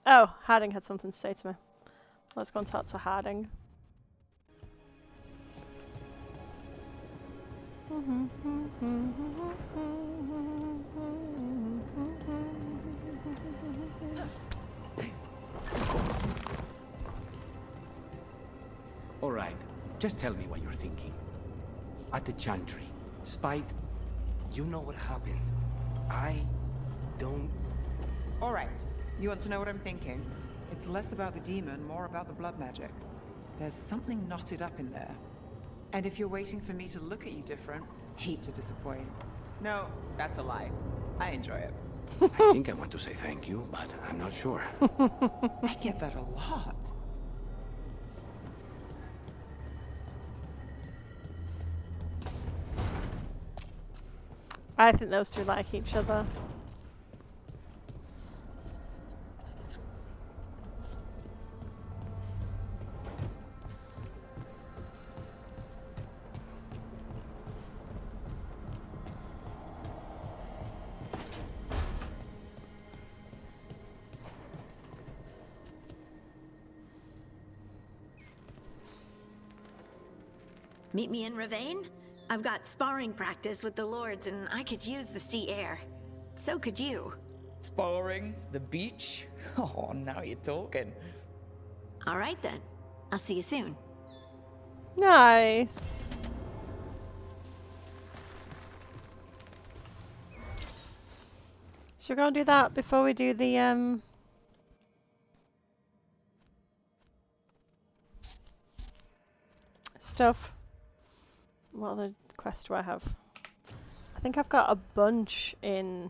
Oh, Harding had something to say to me. Let's go and talk to Harding. All right, just tell me what you're thinking. At the Chantry, Spite, you know what happened. I don't... All right, you want to know what I'm thinking? It's less about the demon, more about the blood magic. There's something knotted up in there. And if you're waiting for me to look at you different, hate to disappoint. No, that's a lie. I enjoy it. I think I want to say thank you, but I'm not sure. I get that a lot. I think those two like each other. Meet me in Ravane? I've got sparring practice with the lords and I could use the sea air. So could you. Sparring? The beach? Oh, now you're talking. All right then. I'll see you soon. Nice. Should we go and do that before we do the stuff? What other quest do I have? I think I've got a bunch in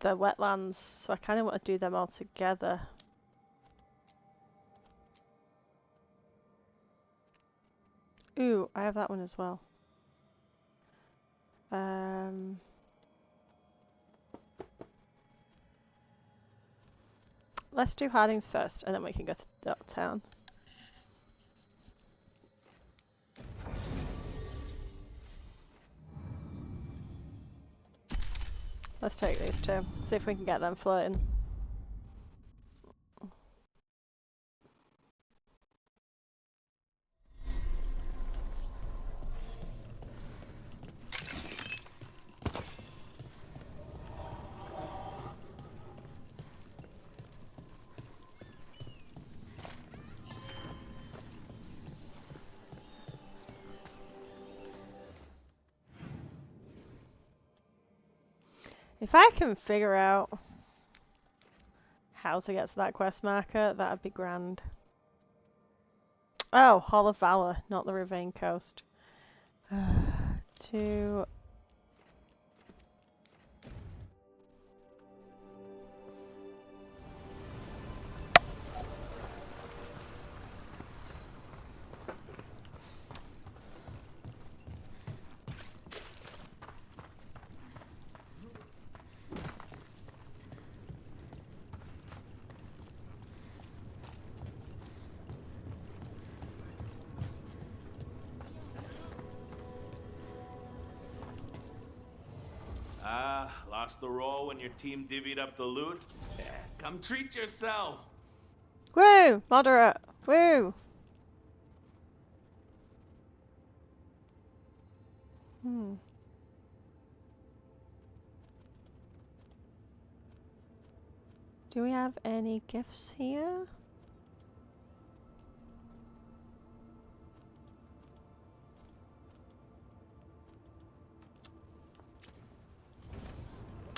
the wetlands, so I kind of want to do them all together. Ooh, I have that one as well. Let's do Harding's first, and then we can go to that town. Let's take these two, see if we can get them floating. If I can figure out how to get to that quest marker, that'd be grand. Oh, Hall of Valor, not the Ravane Coast. To... Lost the roll when your team divvied up the loot? Yeah, come treat yourself! Woo! Moderate! Woo! Do we have any gifts here?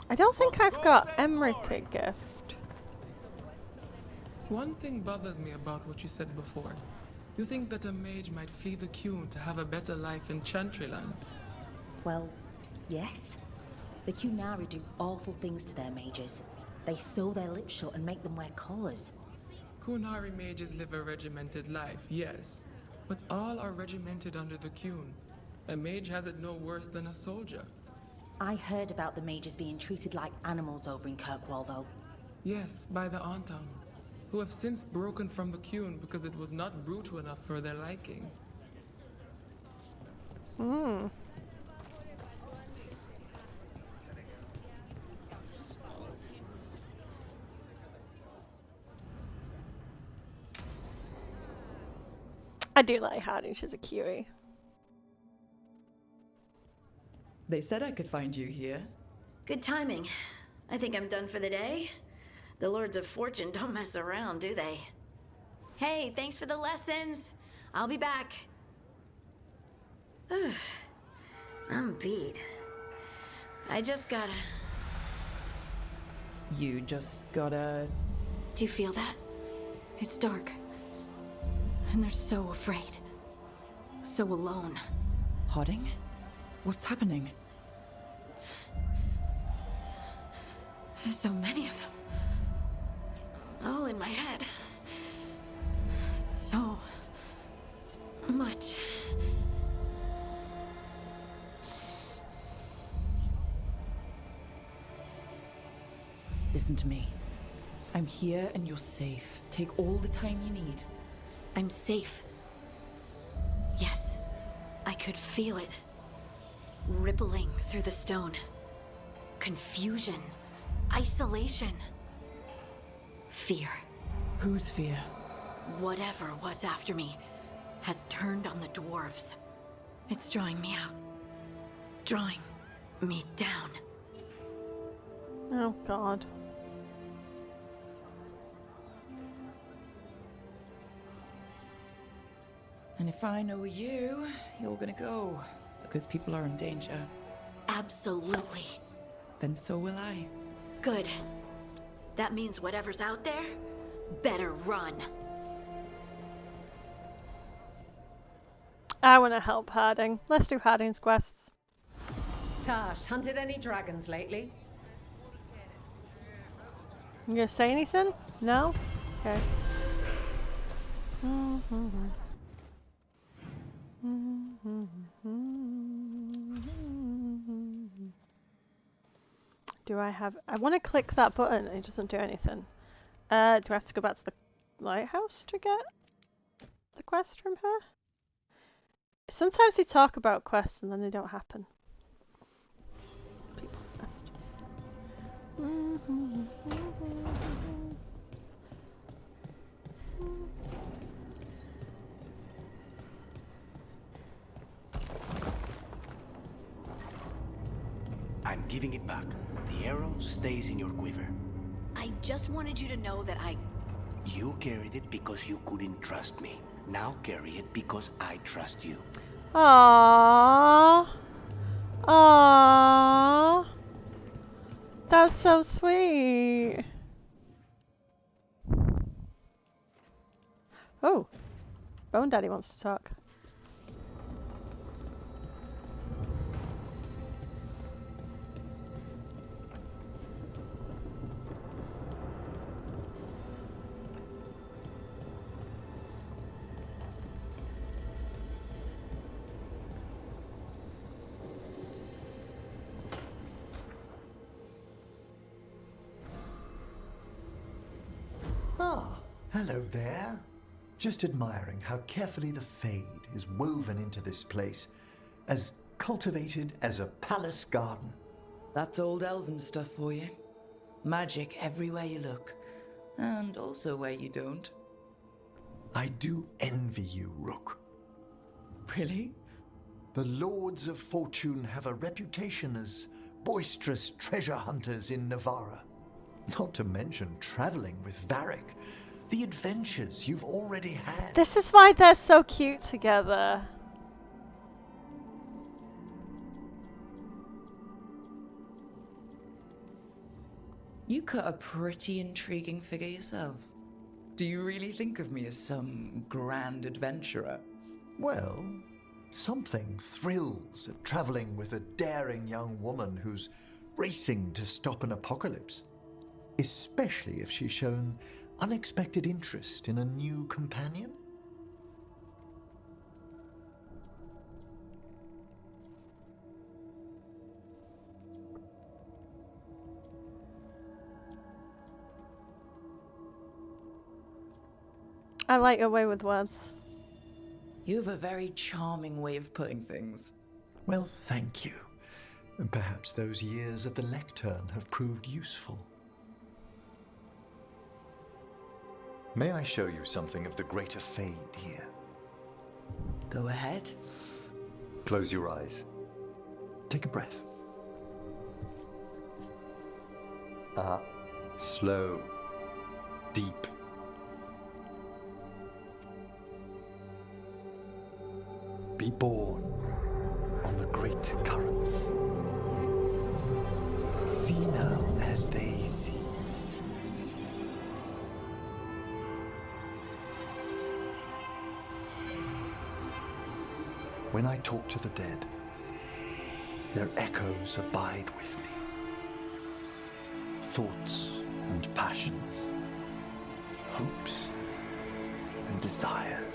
I don't think I've got Emmerich a gift. One thing bothers me about what you said before. You think that a mage might flee the Qun to have a better life in Chantry lands? Well, yes. The Qunari do awful things to their mages. They sew their lips shut and make them wear collars. Qunari mages live a regimented life, yes. But all are regimented under the Qun. A mage has it no worse than a soldier. I heard about the mages being treated like animals over in Kirkwall, though. Yes, by the Anton, who have since broken from the Qun because it was not brutal enough for their liking. I do like Harding, she's a cutie. They said I could find you here. Good timing. I think I'm done for the day. The Lords of Fortune don't mess around, do they? Hey, thanks for the lessons. I'll be back. I'm beat. I just gotta... You just gotta... Do you feel that? It's dark. And they're so afraid. So alone. Harding? What's happening? There's so many of them. All in my head. So... much. Listen to me. I'm here and you're safe. Take all the time you need. I'm safe. Yes. I could feel it. Rippling through the stone. Confusion. Isolation. Fear. Whose fear? Whatever was after me has turned on the dwarves. It's drawing me out. Drawing me down. Oh god. And if I know you, you're gonna go. Because people are in danger. Absolutely. Then so will I. Good. That means whatever's out there better run. I want to help Harding. Let's do Harding's quests. Tash, hunted any dragons lately? You gonna say anything? No? Okay. Do I have... I want to click that button and it doesn't do anything. Do I have to go back to the lighthouse to get the quest from her? Sometimes they talk about quests and then they don't happen. People left. I'm giving it back. The arrow stays in your quiver. I just wanted you to know that You carried it because you couldn't trust me. Now carry it because I trust you. Aww. Aww. That's so sweet. Oh. Bone Daddy wants to talk. Ah, hello there. Just admiring how carefully the Fade is woven into this place, as cultivated as a palace garden. That's old elven stuff for you. Magic everywhere you look, and also where you don't. I do envy you, Rook. Really? The Lords of Fortune have a reputation as boisterous treasure hunters in Navarra. Not to mention traveling with Varric. The adventures you've already had. This is why they're so cute together. You cut a pretty intriguing figure yourself. Do you really think of me as some grand adventurer? Well, something thrills at traveling with a daring young woman who's racing to stop an apocalypse. Especially if she's shown unexpected interest in a new companion. I like your way with words. You have a very charming way of putting things. Well, thank you. And perhaps those years at the lectern have proved useful. May I show you something of the greater Fade here? Go ahead. Close your eyes. Take a breath. Slow. Deep. Be born on the great currents. See now as they see. When I talk to the dead, their echoes abide with me. Thoughts and passions, hopes and desires.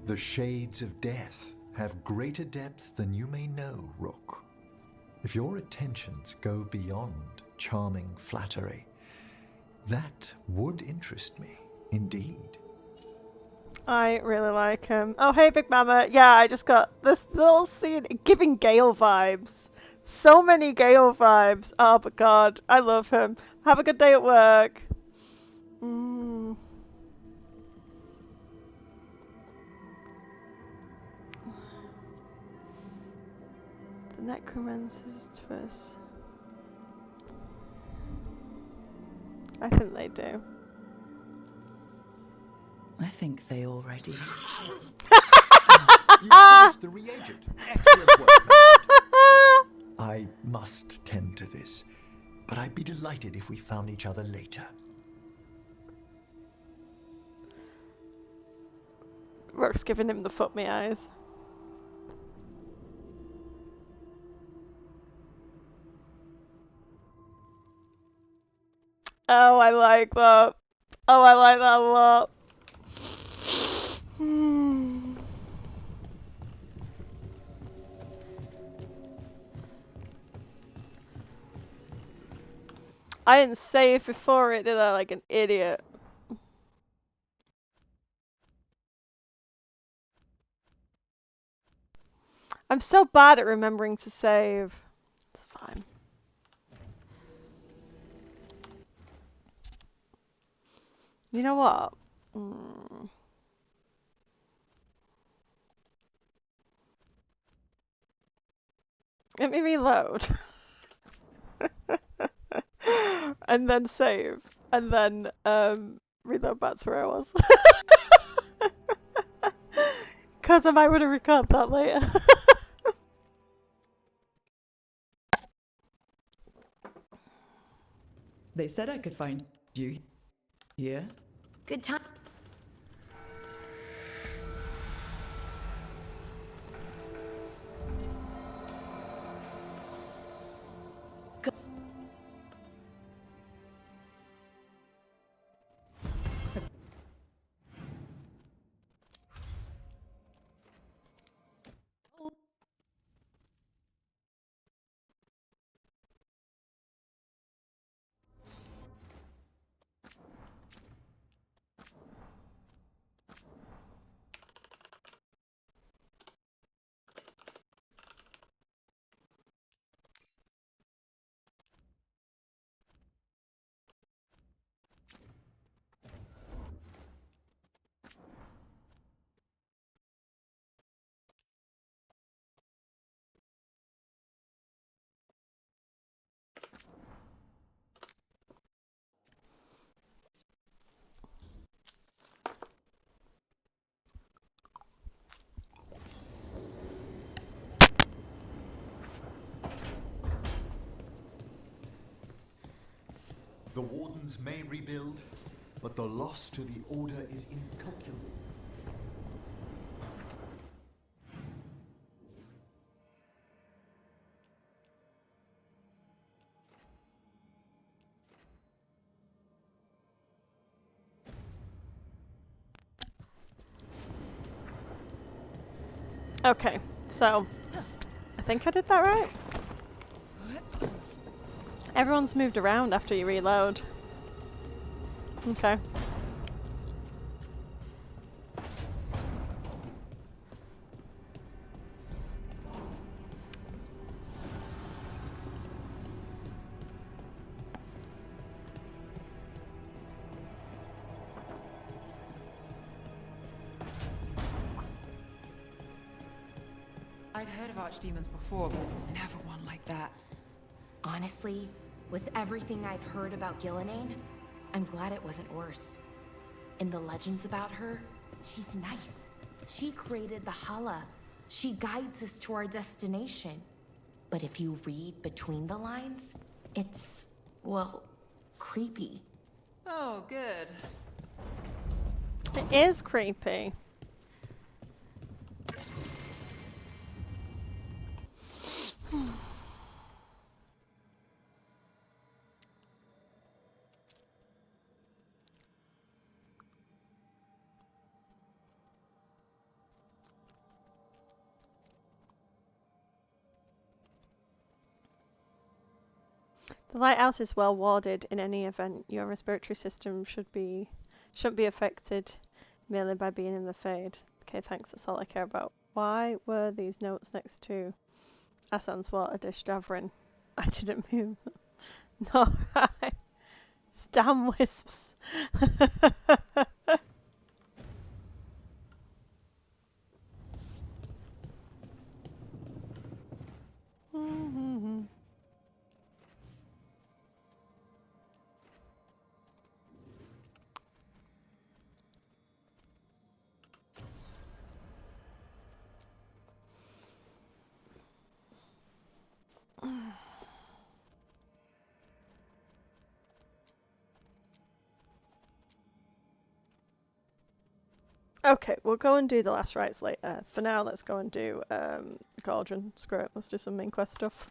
The shades of death have greater depths than you may know, Rook. If your attentions go beyond charming flattery, that would interest me, indeed. I really like him. Oh, hey, Big Mama. Yeah, I just got this little scene giving Gale vibes. So many Gale vibes. Oh, but God, I love him. Have a good day at work. The necromancer's twist. I think they do. I think they already. You finished the reagent. Excellent work. I must tend to this, but I'd be delighted if we found each other later. Rook's giving him the foot me eyes. Oh, I like that. Oh, I like that a lot. I didn't save before it, did I? Like an idiot. I'm so bad at remembering to save. It's fine. You know what? Let me reload. And then save. And then reload back to where I was. Because I might want to record that later. They said I could find you here. Good time. The Wardens may rebuild, but the loss to the Order is incalculable. Okay, so I think I did that right. Everyone's moved around after you reload. Okay. I'd heard of archdemons before, but never one like that. Honestly, with everything I've heard about Gillenane, I'm glad it wasn't worse. In the legends about her, she's nice. She created the Hala. She guides us to our destination. But if you read between the lines, it's, well, creepy. Oh, good. It is creepy. The lighthouse is well warded. In any event, your respiratory system shouldn't be affected merely by being in the Fade. Okay, thanks. That's all I care about. Why were these notes next to Asan's water dish, Davrin? I didn't move them. No, right. Damn wisps. Okay, we'll go and do the last rites later. For now, let's go and do the cauldron. Screw it, let's do some main quest stuff.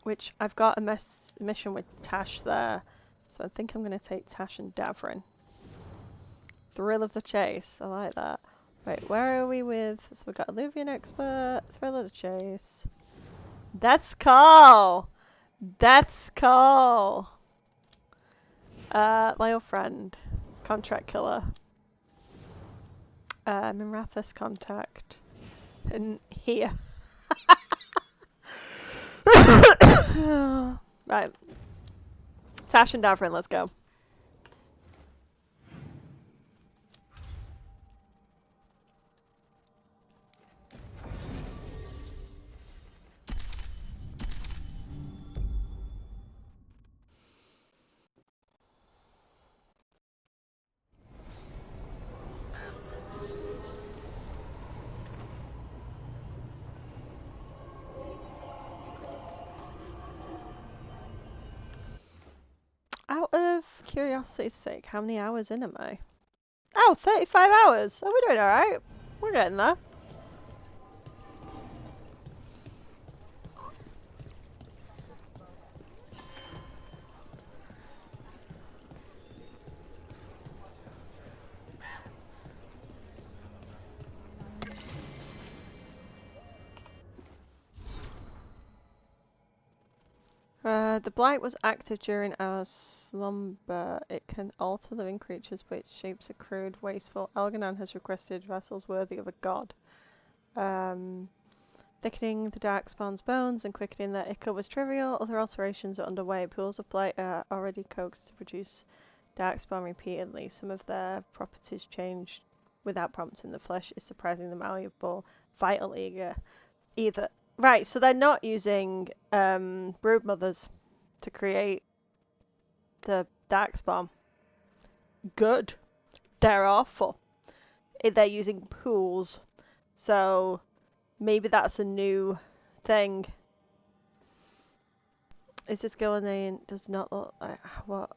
Which I've got a mission with Tash there, so I think I'm going to take Tash and Davrin. Thrill of the chase, I like that. Right, where are we with? So we've got Alluvian Expert, Thrill of the Chase. That's Carl! That's Carl! Loyal Friend, Contract Killer. Minrathus Contact. And here. Right. Tash and Davrin, let's go. Out of curiosity's sake, how many hours in am I? Oh, 35 hours! Oh, we're doing alright. We're getting there. The blight was active during our slumber. It can alter living creatures, but its shapes are crude, wasteful. Elganon has requested vessels worthy of a god. Thickening the darkspawn's bones and quickening their ichor was trivial. Other alterations are underway. Pools of blight are already coaxed to produce darkspawn repeatedly. Some of their properties change without prompting. The flesh is surprisingly malleable, vital either. Right, so they're not using brood mothers to create the darkspawn. Good. They're awful. They're using pools. So maybe that's a new thing. Is this Gillenane does not look like what?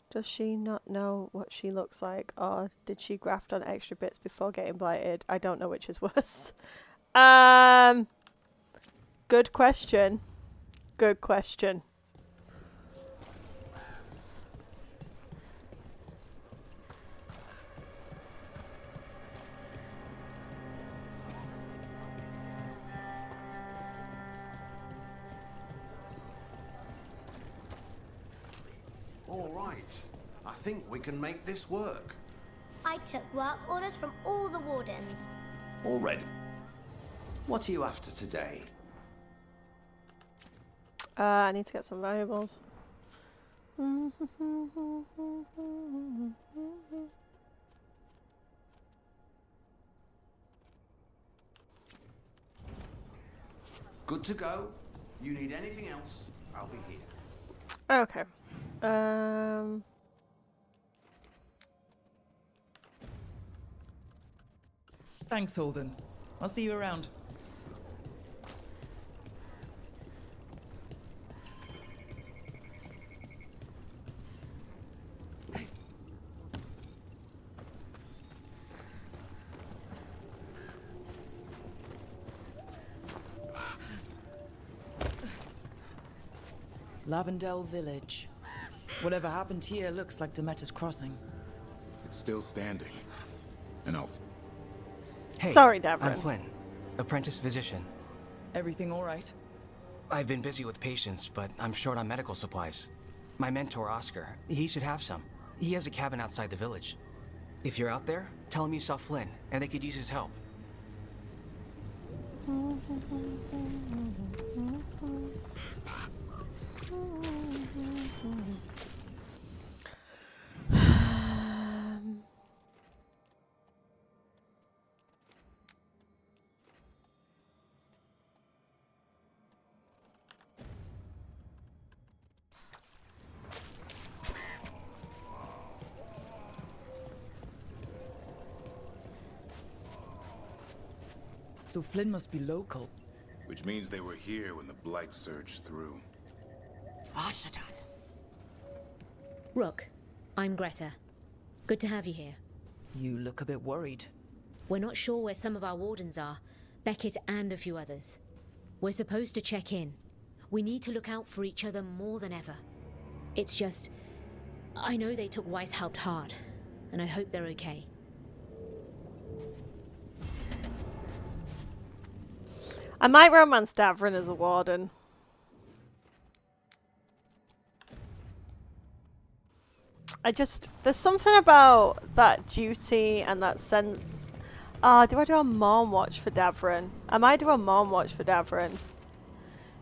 Does she not know what she looks like, or did she graft on extra bits before getting blighted? I don't know which is worse. Good question. Good question. All right. I think we can make this work. I took work orders from all the wardens. All ready. What are you after today? I need to get some valuables. Good to go. You need anything else, I'll be here. Okay. Thanks, Holden. I'll see you around. Lavendel Village. Whatever happened here looks like Demeter's Crossing. It's still standing. And I'll... Hey, sorry, Davrin. I'm Flynn, apprentice physician. Everything all right? I've been busy with patients, but I'm short on medical supplies. My mentor, Oscar, he should have some. He has a cabin outside the village. If you're out there, tell him you saw Flynn, and they could use his help. So Flynn must be local. Which means they were here when the Blight surged through. Rook, I'm Greta. Good to have you here. You look a bit worried. We're not sure where some of our wardens are, Beckett and a few others. We're supposed to check in. We need to look out for each other more than ever. It's just... I know they took Weishaupt hard, and I hope they're okay. I might romance Davrin as a warden. There's something about that duty and that sense. Do I do a mom watch for Davrin? I might do a mom watch for Davrin.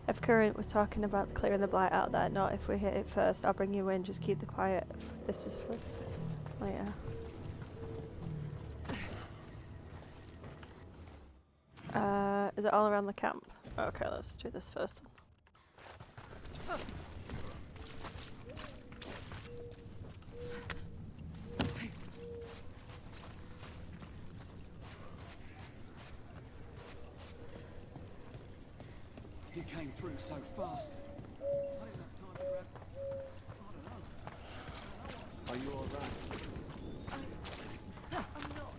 If current, we're talking about clearing the blight out there, not if we hit it first. I'll bring you in, just keep the quiet. This is for later. Is it all around the camp? Okay, let's do this first then. He came through so fast. I didn't have time to grab... I don't know. Are you all right? I'm not.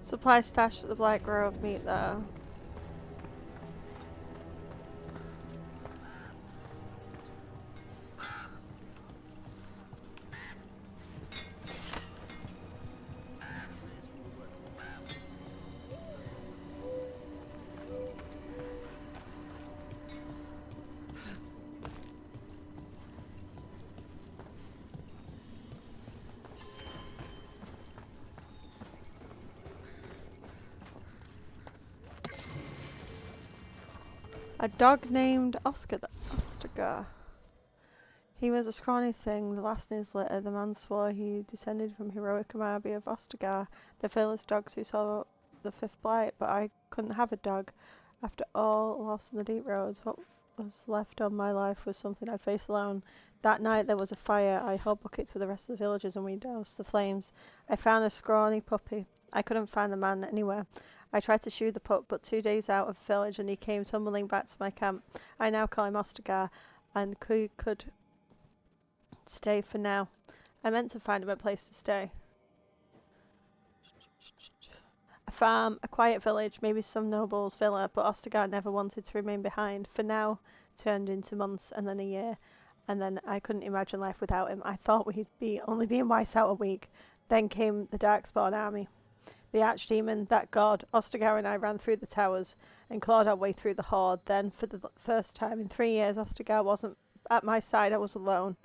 Supply stash at the Blight Grove, meet there. A dog named Ostagar. He was a scrawny thing, the last in his litter. The man swore he descended from heroic Amabi of Ostagar, the fearless dogs who saw the fifth blight, but I couldn't have a dog. After all, lost in the deep roads, what was left of my life was something I'd face alone. That night there was a fire. I held buckets with the rest of the villagers and we doused the flames. I found a scrawny puppy. I couldn't find the man anywhere. I tried to shoe the pup, but 2 days out of the village and he came tumbling back to my camp. I now call him Ostagar, and could stay for now. I meant to find him a place to stay. A farm, a quiet village, maybe some noble's villa, but Ostagar never wanted to remain behind. For now, turned into months and then a year, and then I couldn't imagine life without him. I thought we'd only be in Weishaupt a week. Then came the Darkspawn army. The archdemon, that god, Ostagar and I ran through the towers and clawed our way through the horde. Then, for the first time in 3 years, Ostagar wasn't at my side, I was alone.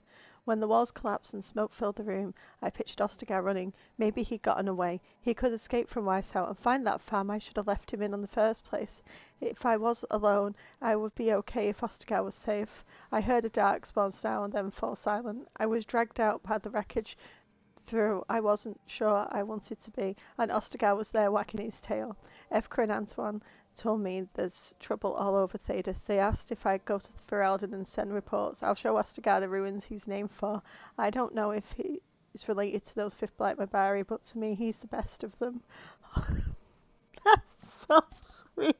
When the walls collapsed and smoke filled the room, I pictured Ostergar running. Maybe he'd gotten away. He could escape from Weishaupt and find that farm I should have left him in the first place. If I was alone, I would be okay if Ostergar was safe. I heard a dark spawns now and then fall silent. I was dragged out by the wreckage through I wasn't sure I wanted to be, and Ostergar was there whacking his tail. Evka and Antoine told me there's trouble all over Thedas. They asked if I'd go to Ferelden and send reports. I'll show Ostergar the ruins he's named for. I don't know if he is related to those Fifth Blight Mabari, but to me he's the best of them. That's so sweet.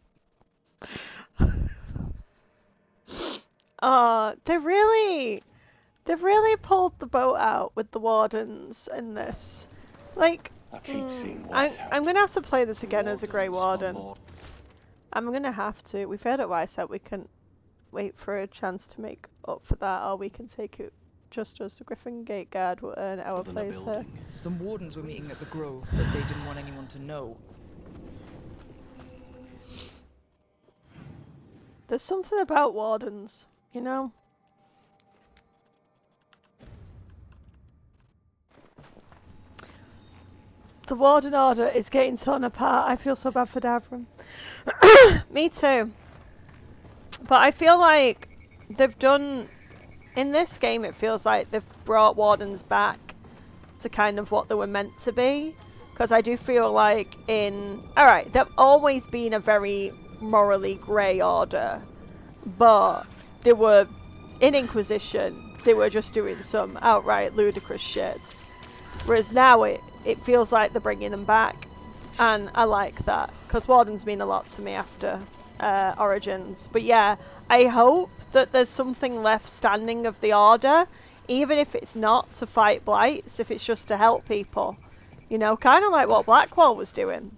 Oh, they've really pulled the boat out with the wardens in this. Like, I'm gonna have to play this again as a Grey Warden. I'm gonna have to. We've heard at Weishaupt we can wait for a chance to make up for that, or we can take it just as the Griffin Gate Guard will earn our place here. Some wardens were meeting at the Grove, but they didn't want anyone to know. There's something about wardens, you know? The Warden Order is getting torn apart. I feel so bad for Davrin. Me too. But I feel like they've done... In this game, it feels like they've brought Wardens back to kind of what they were meant to be. Because I do feel like in... Alright, they've always been a very morally grey order. But they were... In Inquisition, they were just doing some outright ludicrous shit. Whereas now it feels like they're bringing them back, and I like that because Wardens mean a lot to me after Origins. But yeah, I hope that there's something left standing of the Order, even if it's not to fight blights, if it's just to help people, you know, kind of like what Blackwall was doing.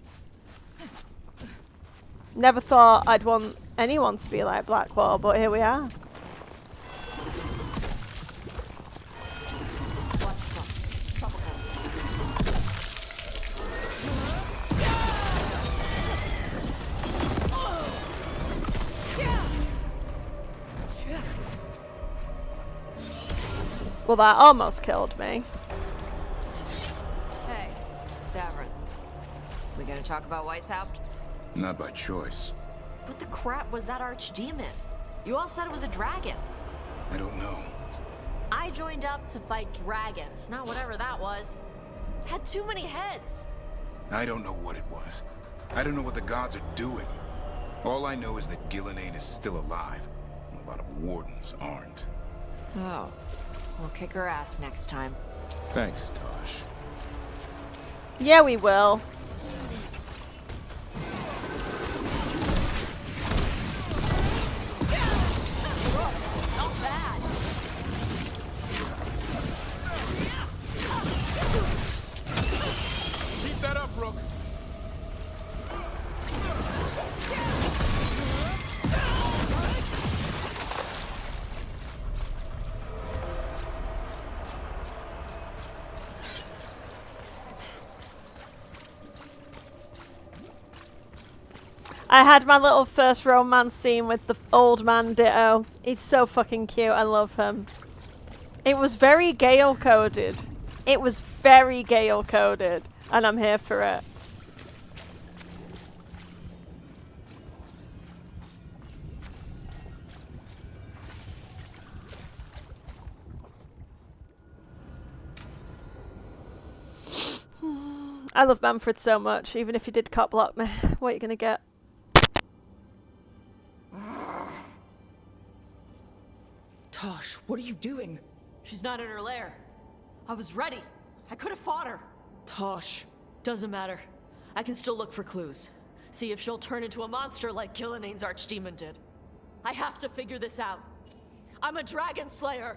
Never thought I'd want anyone to be like Blackwall, but here we are. Well, that almost killed me. Hey, Davrin. We gonna talk about Weishaupt? Not by choice. What the crap was that archdemon? You all said it was a dragon. I don't know. I joined up to fight dragons, not whatever that was. Had too many heads. I don't know what it was. I don't know what the gods are doing. All I know is that Gillenane is still alive. And a lot of wardens aren't. Oh. We'll kick her ass next time. Thanks, Tosh. Yeah, we will. Not bad. Keep that up, Rook. I had my little first romance scene with the old man Ditto. He's so fucking cute. I love him. It was very Gale coded. It was very Gale coded, and I'm here for it. I love Manfred so much, even if he did cop block me. What are you gonna get? Tosh, what are you doing? She's not in her lair. I was ready. I could have fought her. Tosh. Doesn't matter. I can still look for clues. See if she'll turn into a monster like Gillenane's archdemon did. I have to figure this out. I'm a dragon slayer.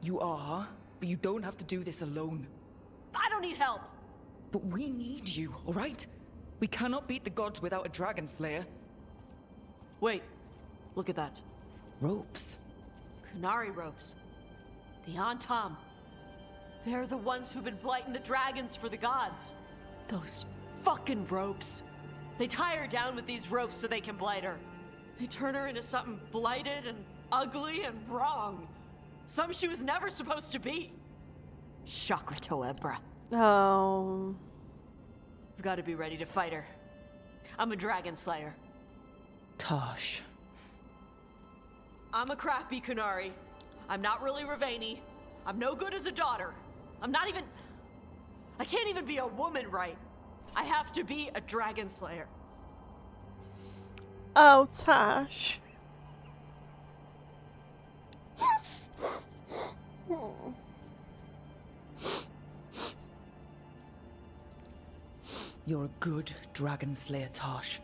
You are, but you don't have to do this alone. I don't need help. But we need you, alright? We cannot beat the gods without a dragon slayer. Wait. Look at that. Ropes. Canary ropes. The Antam. They're the ones who've been blighting the dragons for the gods. Those fucking ropes. They tie her down with these ropes so they can blight her. They turn her into something blighted and ugly and wrong. Something she was never supposed to be. Chakra Toebra. Oh. I've got to be ready to fight her. I'm a dragon slayer. Tosh. I'm a crappy Kunari. I'm not really Ravani. I'm no good as a daughter. I'm not even... I can't even be a woman right. I have to be a dragon slayer. Oh, Tash. You're a good dragon slayer, Tosh.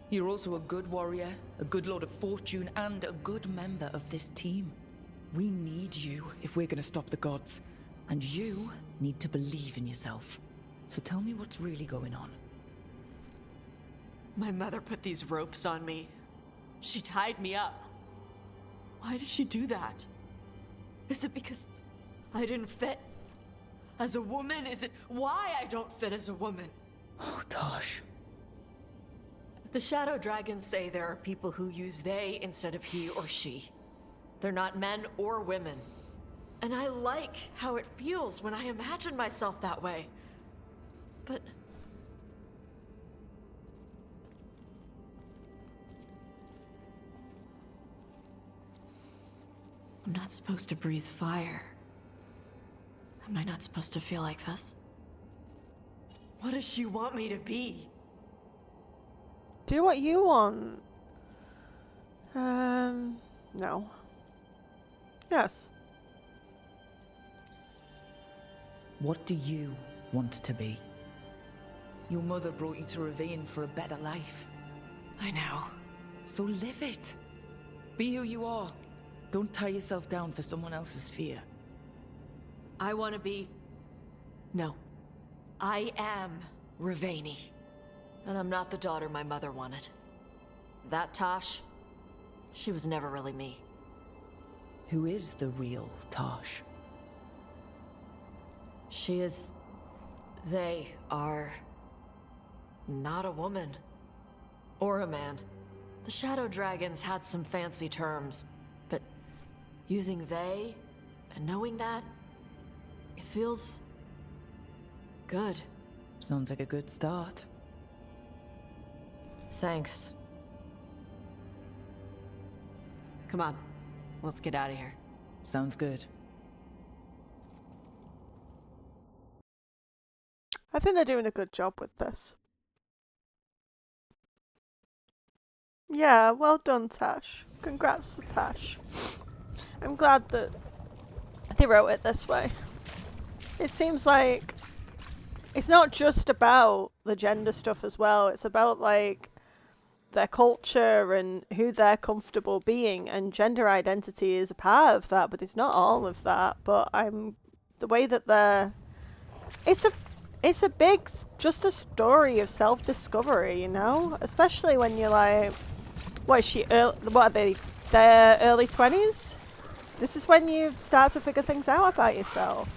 You're also a good warrior, a good lord of fortune, and a good member of this team. We need you if we're gonna stop the gods. And you need to believe in yourself. So tell me what's really going on. My mother put these ropes on me. She tied me up. Why did she do that? Is it because I didn't fit as a woman? Is it why I don't fit as a woman? Oh, Tosh. The Shadow Dragons say there are people who use they instead of he or she. They're not men or women. And I like how it feels when I imagine myself that way. But... I'm not supposed to breathe fire. Am I not supposed to feel like this? What does she want me to be? Do what you want. No. Yes. What do you want to be? Your mother brought you to Ravine for a better life. I know. So live it. Be who you are. Don't tie yourself down for someone else's fear. I want to be... No. I am Ravani. And I'm not the daughter my mother wanted. That Tosh, she was never really me. Who is the real Tosh? She is... They are... not a woman. Or a man. The Shadow Dragons had some fancy terms, but using they and knowing that, it feels... good. Sounds like a good start. Thanks. Come on, let's get out of here. Sounds good. I think they're doing a good job with this. Yeah, well done, Tash. Congrats to Tash. I'm glad that they wrote it this way. It seems like it's not just about the gender stuff as well. It's about like their culture and who they're comfortable being, and gender identity is a part of that, but it's not all of that. But the way that they're... It's a big, just a story of self-discovery, you know? Especially when you're like, what is she, what are they, their early 20s? This is when you start to figure things out about yourself.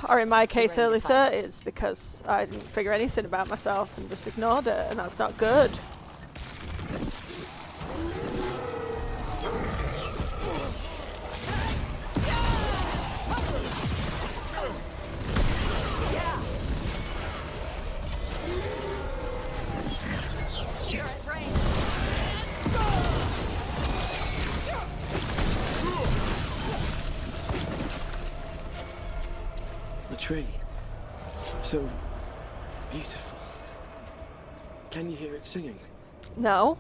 Or in my case, early 30s, because I didn't figure anything about myself and just ignored it, and that's not good. Tree. So beautiful. Can you hear it singing? No.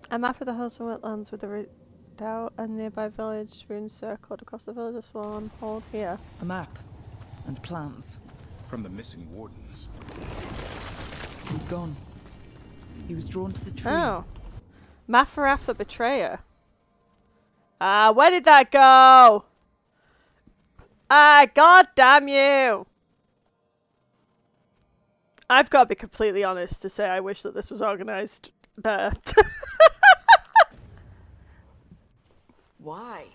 A map of the Hossberg Wetlands with the redoubt and nearby village ruins circled across the village of Swan. Hold here. A map. And plans. From the missing wardens. He's gone. He was drawn to the tree. Oh. Mafarath the Betrayer. Where did that go? God damn you! I've got to be completely honest to say I wish that this was organised better. Why?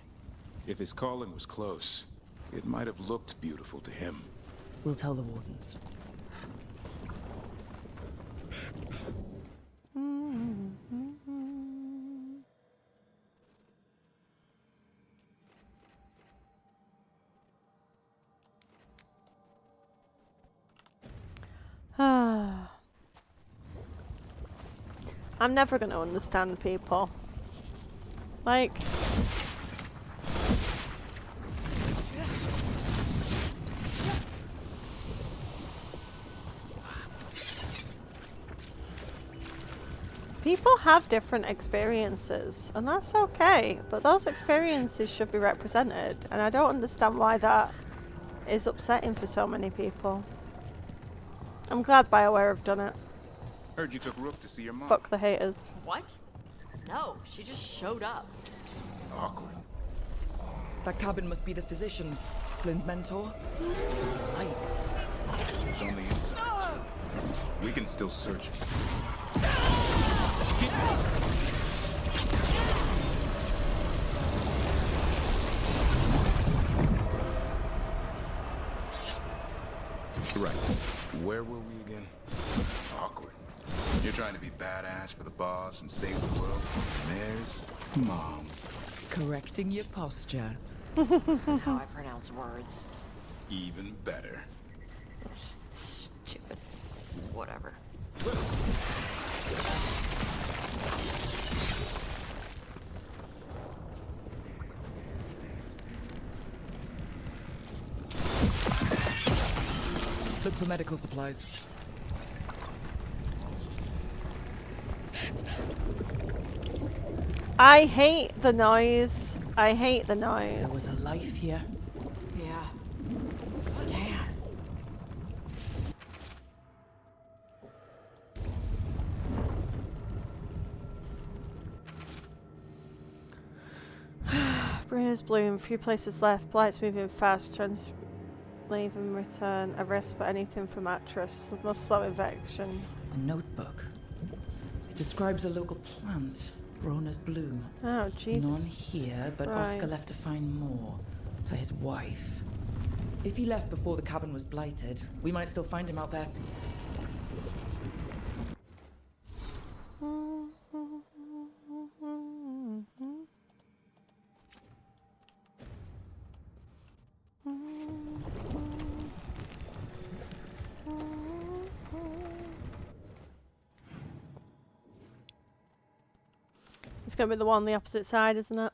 If his calling was close, it might have looked beautiful to him. We'll tell the wardens. I'm never going to understand people. Like... People have different experiences, and that's okay, but those experiences should be represented, and I don't understand why that is upsetting for so many people. I'm glad BioWare have done it. Heard you took Rook to see your mom. Fuck the haters. What? No, she just showed up. Awkward. That cabin must be the physician's. Flynn's mentor. It's on the inside. We can still search it. Right. Where were we again? Awkward. You're trying to be badass for the boss and save the world. And there's Mom. Correcting your posture. How I pronounce words. Even better. Stupid. Whatever. Look for medical supplies. I hate the noise. I hate the noise. There was a life here. Yeah. Damn. Bruno's bloom. Few places left. Blight's moving fast. Trends leave and return. A rest, but anything for mattress. Must slow infection. A notebook. It describes a local plant. Brona's bloom. Oh, Jesus. None here, but Oscar left to find more. For his wife. If he left before the cabin was blighted, we might still find him out there. It's going to be the one on the opposite side, isn't it?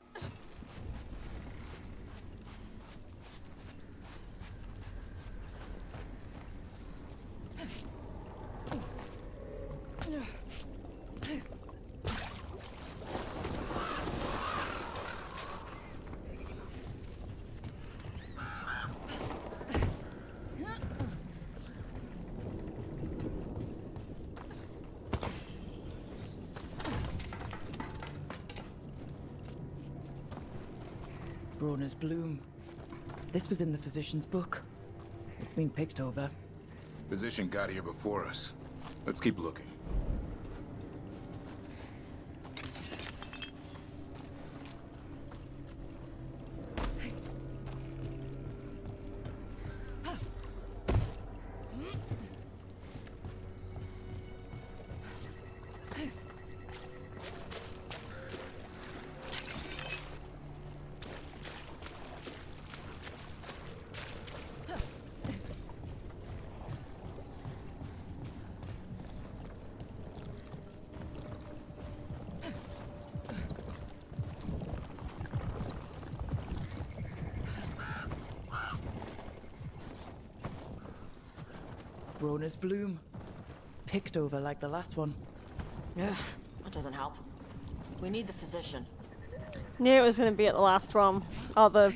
Brona's bloom. This was in the physician's book. It's been picked over. Physician got here before us. Let's keep looking. Brona's bloom. Picked over like the last one. Ugh, that doesn't help. We need the physician. Knew it was going to be at the last one. Or the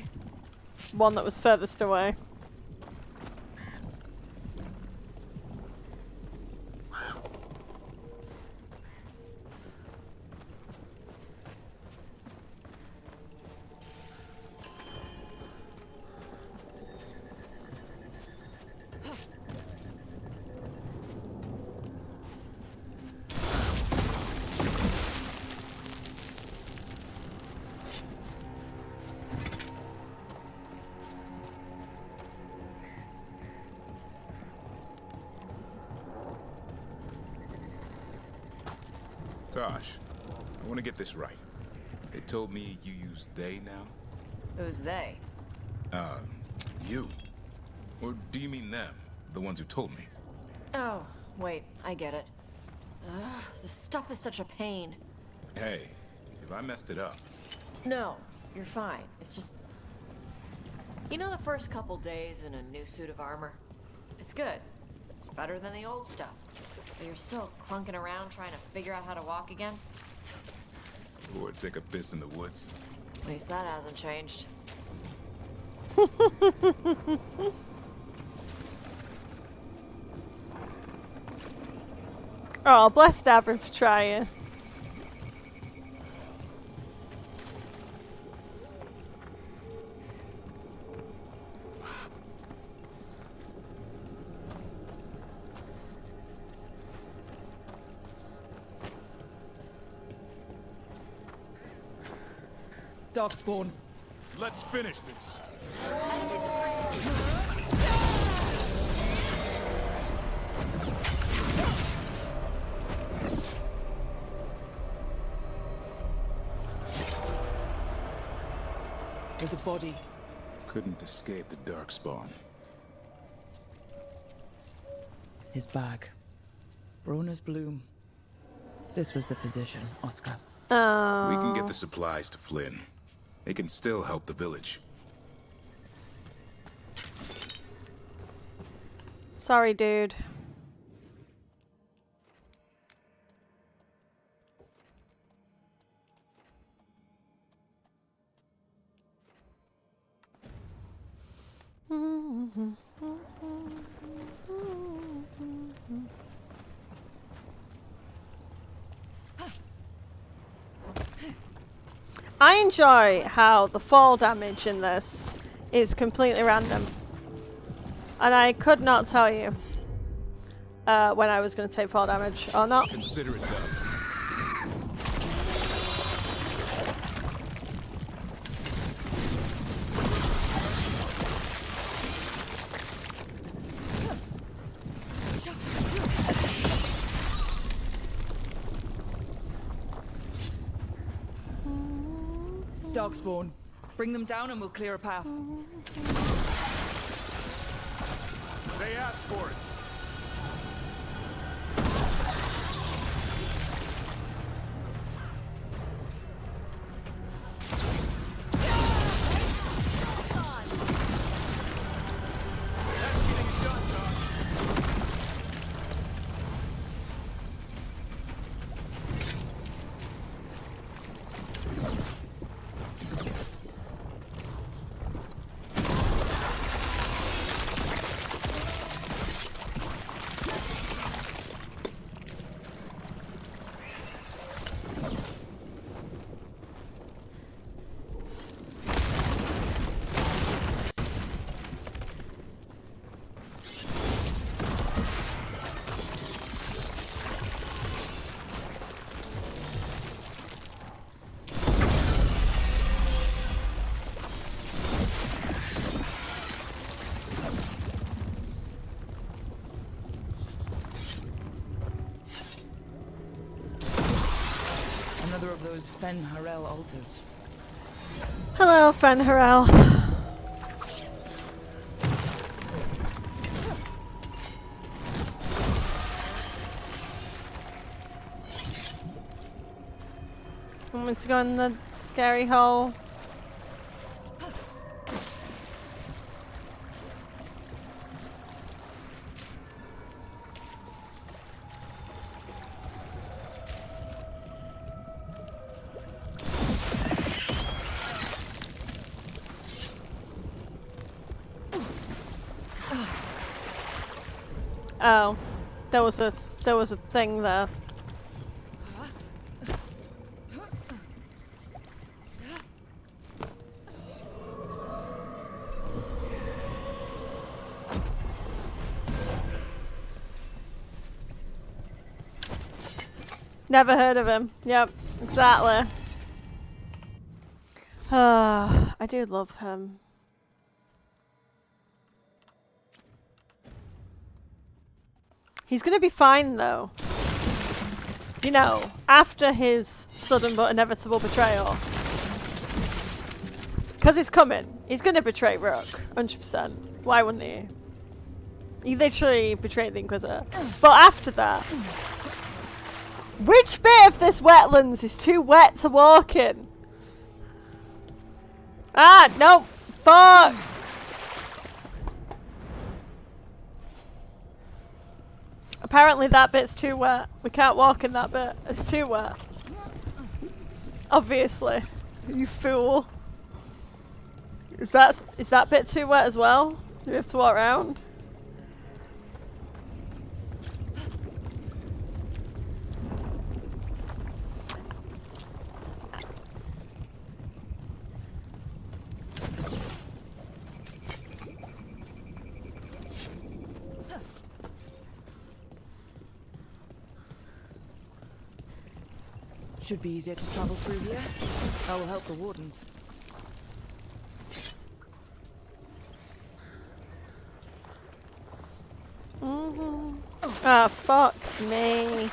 one that was furthest away. Tosh, I want to get this right. They told me you use they now? Who's they? You. Or do you mean them? The ones who told me? Oh, wait, I get it. This stuff is such a pain. Hey, if I messed it up. No, you're fine. It's just... You know the first couple days in a new suit of armor? It's good. It's better than the old stuff. But you're still clunking around trying to figure out how to walk again? Or take a piss in the woods. At least that hasn't changed. Oh, bless Davrin for trying. Darkspawn. Let's finish this. There's a body. Couldn't escape the Darkspawn. His bag. Broner's bloom. This was the physician, Oscar. Oh. We can get the supplies to Flynn. They can still help the village. Sorry, dude. I enjoy how the fall damage in this is completely random. And I could not tell you when I was going to take fall damage or not. Consider it done. Darkspawn. Bring them down and we'll clear a path. They asked for it. Another of those Fen Harel altars. Hello, Fen Harel. Want me to go in the scary hole? Oh, there was a thing there. Never heard of him. Yep, exactly. I do love him. He's gonna be fine though. You know, after his sudden but inevitable betrayal. Because he's coming. He's gonna betray Rook. 100%. Why wouldn't he? He literally betrayed the Inquisitor. But after that, Which bit of this wetlands is too wet to walk in? Ah, no! Fuck! Apparently that bit's too wet. We can't walk in that bit. It's too wet. Obviously. You fool. Is that bit too wet as well? Do we have to walk around? Should be easier to travel through here. That will help the wardens. Ah, fuck me.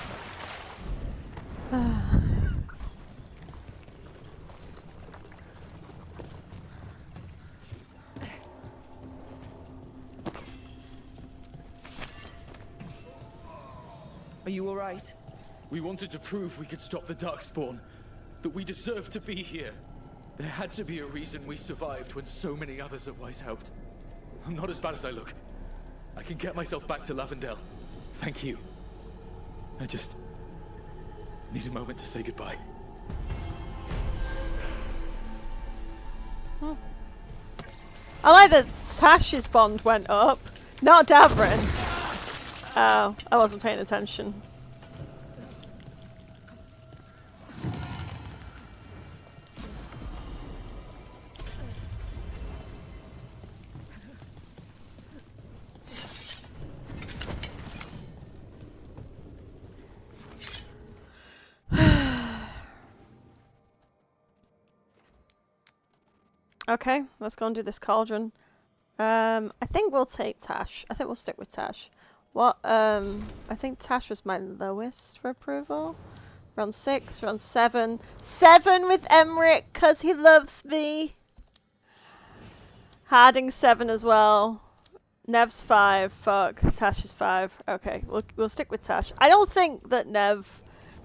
Are you alright? We wanted to prove we could stop the Darkspawn, that we deserve to be here. There had to be a reason we survived when so many others at Weiss helped. I'm not as bad as I look. I can get myself back to Lavendel. Thank you. I just need a moment to say goodbye. I like that Tash's bond went up, not Davrin. Oh, I wasn't paying attention. Okay, let's go and do this cauldron. I think we'll take Tash. I think we'll stick with Tash. What? I think Tash was my lowest for approval. Round 6, round 7. 7 with Emmerich, because he loves me. Harding's 7 as well. Nev's 5. Fuck. Tash is 5. Okay, we'll stick with Tash. I don't think that Nev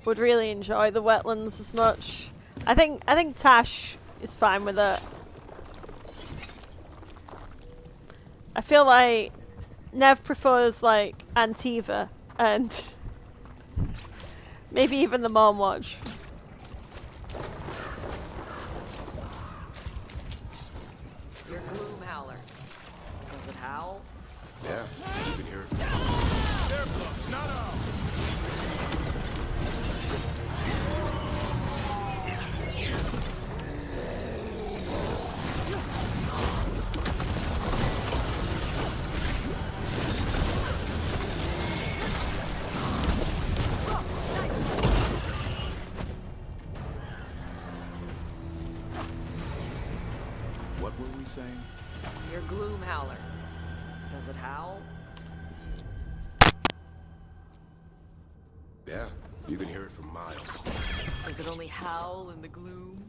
would really enjoy the wetlands as much. I think Tash is fine with it. I feel like Nev prefers like Antiva and maybe even the Mom Watch. Your gloom howler. Does it howl? Yeah, you can hear it from What were we saying? Your gloom howler. Does it howl? Yeah, you can hear it from miles. Does it only howl in the gloom?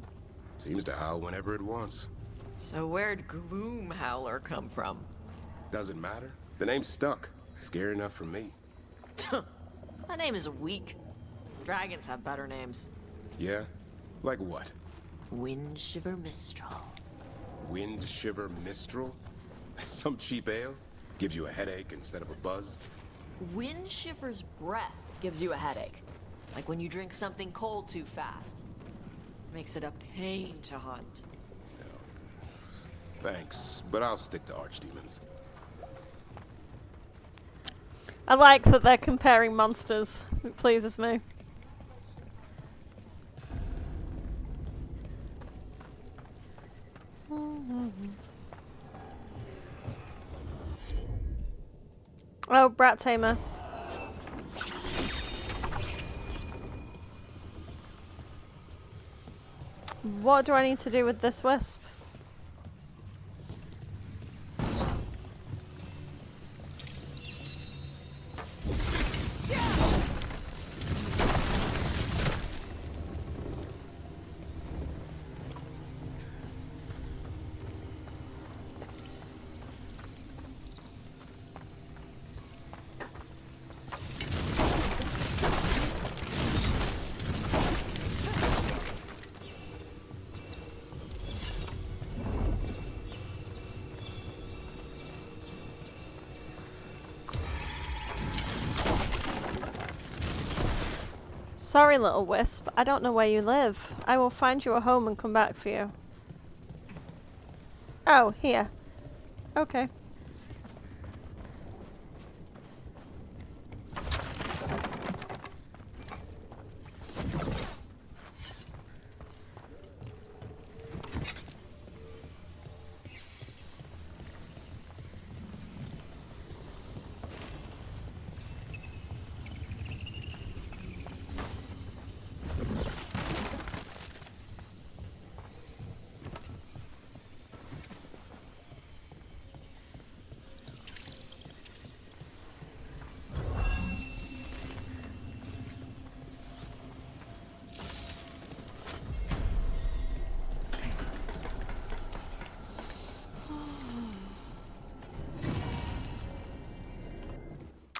Seems to howl whenever it wants. So where'd gloom howler come from? Doesn't matter. The name's stuck. Scary enough for me. That name is weak. Dragons have better names. Yeah? Like what? Wind Shiver Mistral. Wind Shiver Mistral? That's some cheap ale? Gives you a headache instead of a buzz? Wind Shiver's breath gives you a headache. Like when you drink something cold too fast. Makes it a pain to hunt. Thanks, but I'll stick to archdemons. I like that they're comparing monsters. It pleases me. Oh, Brat Tamer. What do I need to do with this wisp? Sorry, little wisp. I don't know where you live. I will find you a home and come back for you. Oh, here. Okay.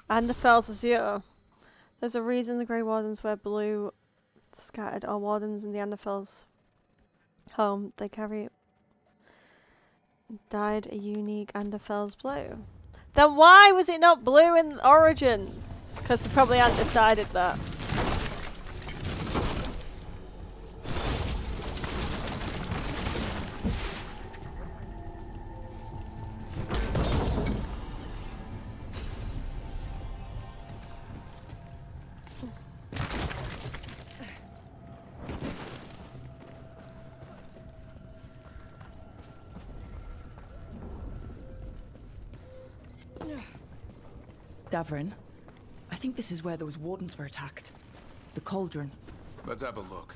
And the Fells Azure. There's a reason the Grey Wardens wear blue. Scattered all Wardens in the Anderfell's home. They carry dyed a unique Anderfell's blue. Then why was it not blue in Origins? Because they probably hadn't decided that. Davrin, I think this is where those wardens were attacked. The cauldron. Let's have a look.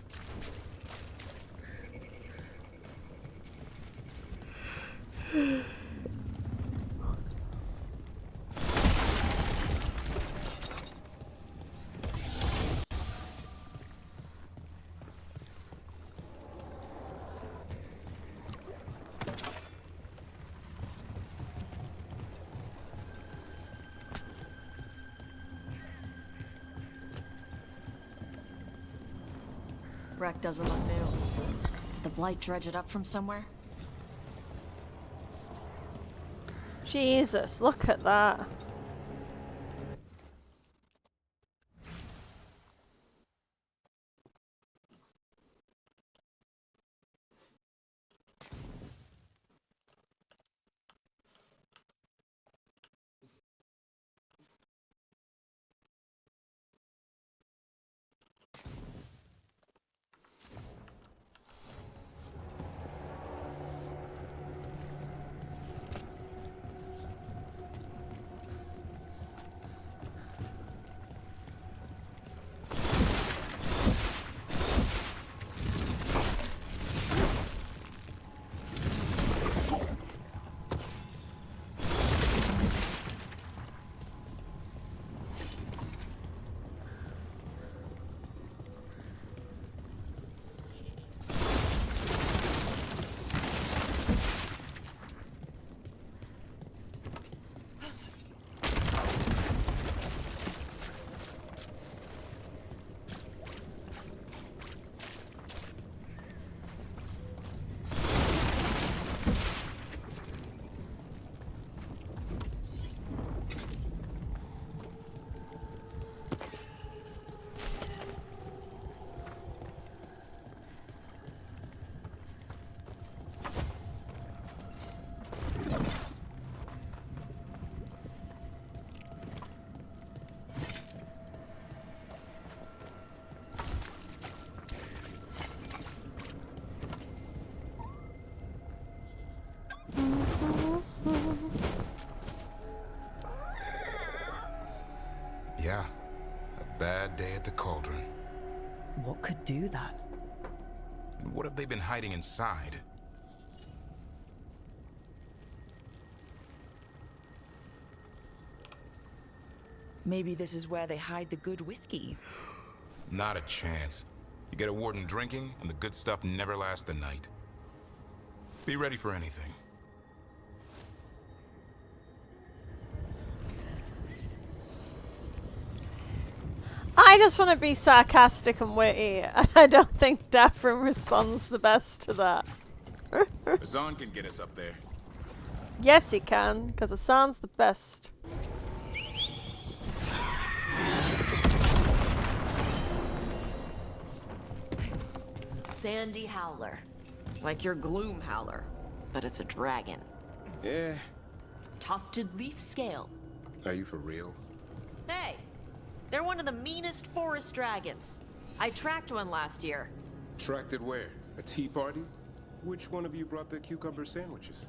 Wreck doesn't look new. Did the Blight dredge it up from somewhere? Jesus, look at that. Yeah, a bad day at the cauldron. What could do that? What have they been hiding inside? Maybe this is where they hide the good whiskey. Not a chance. You get a warden drinking, and the good stuff never lasts the night. Be ready for anything. I just want to be sarcastic and witty. I don't think Davrin responds the best to that. Hassan can get us up there. Yes, he can, because Hassan's the best. sandy howler. Like your gloom howler, but it's a dragon. Yeah. Tufted leaf scale. Are you for real? Hey, they're one of the meanest forest dragons. I tracked one last year. Tracked it where? A tea party? Which one of you brought the cucumber sandwiches?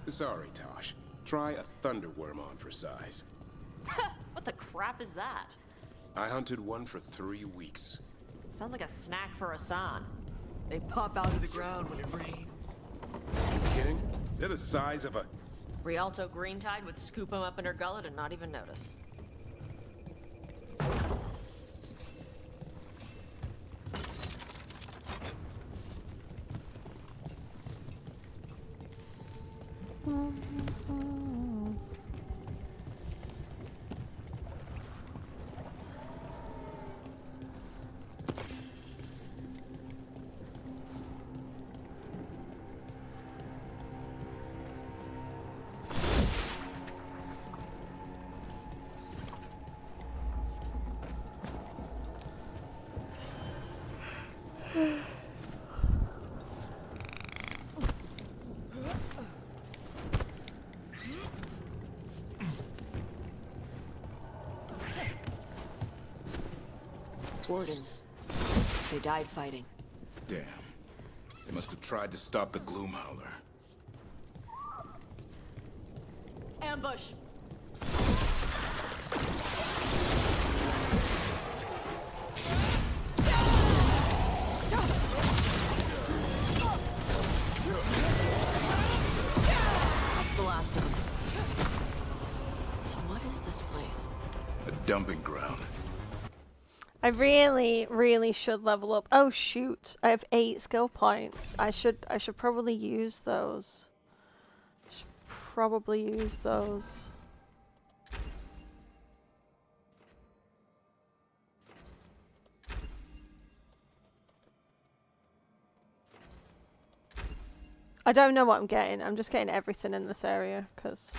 Sorry, Tosh. Try a thunderworm on for size. What the crap is that? I hunted one for 3 weeks. Sounds like a snack for Hassan. They pop out of the ground when it rains. You kidding? They're the size of a... Rialto Greentide would scoop them up in her gullet and not even notice. Wardens. They died fighting. Damn. They must have tried to stop the gloom howler. Ambush! That's the last of them. So what is this place? A dumping ground. I really, really should level up. Oh shoot, I have 8 skill points. I should probably use those. I don't know what I'm getting. I'm just getting everything in this area, because...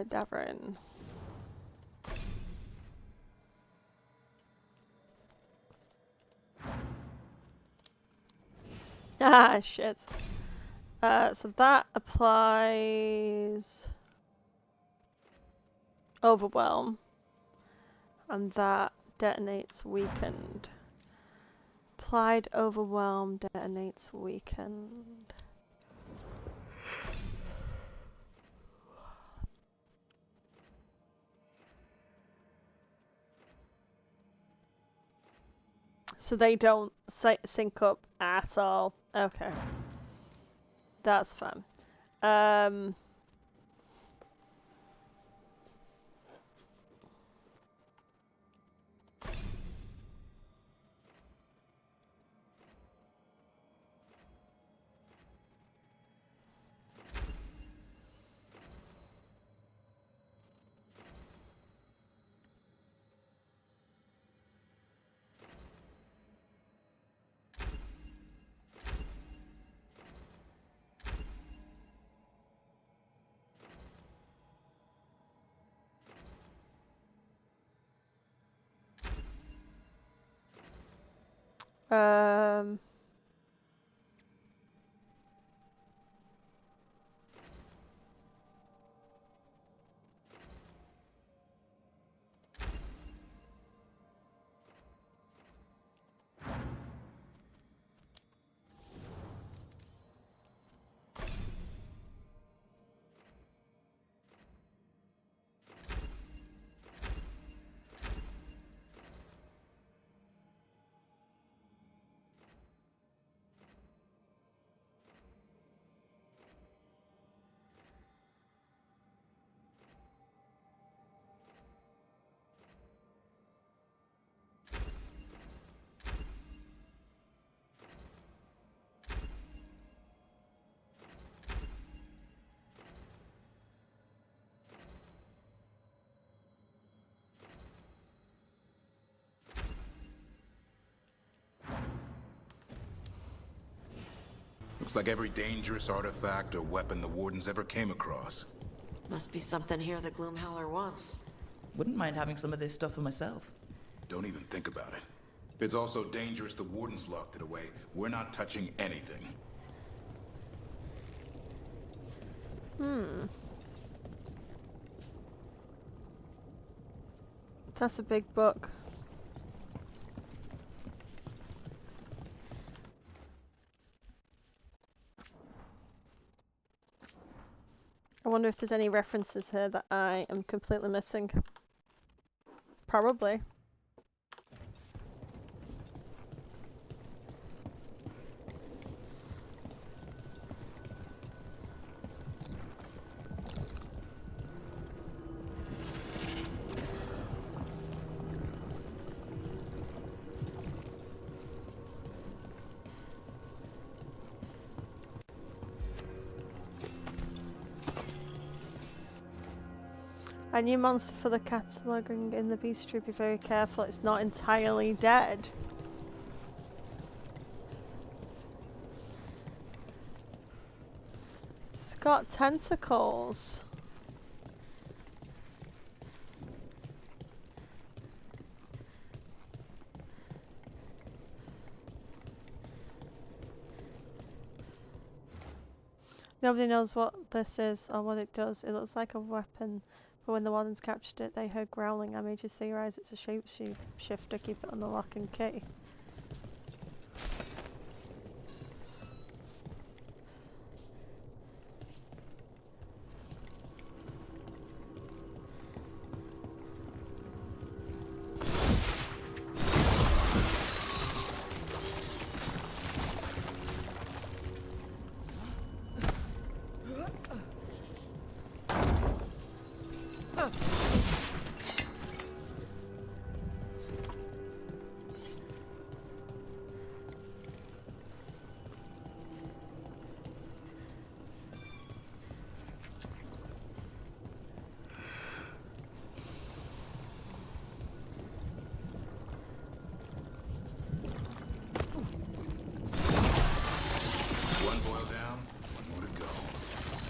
Davrin. Ah, shit. So that applies Overwhelm, and that detonates Weakened. Applied Overwhelm detonates Weakened. So they don't sync up at all. Okay. That's fun. Um, Looks like every dangerous artifact or weapon the Wardens ever came across. Must be something here the Gloomhowler wants. Wouldn't mind having some of this stuff for myself. Don't even think about it. If it's also dangerous the Wardens locked it away, we're not touching anything. That's a big book. I wonder if there's any references here that I am completely missing. Probably. A new monster for the cataloguing in the bestiary. Be very careful, it's not entirely dead. It's got tentacles. Nobody knows what this is or what it does. It looks like a weapon. But when the Wardens captured it, they heard growling. Our mages theorise it's a shapeshifter. Keep it on the lock and key.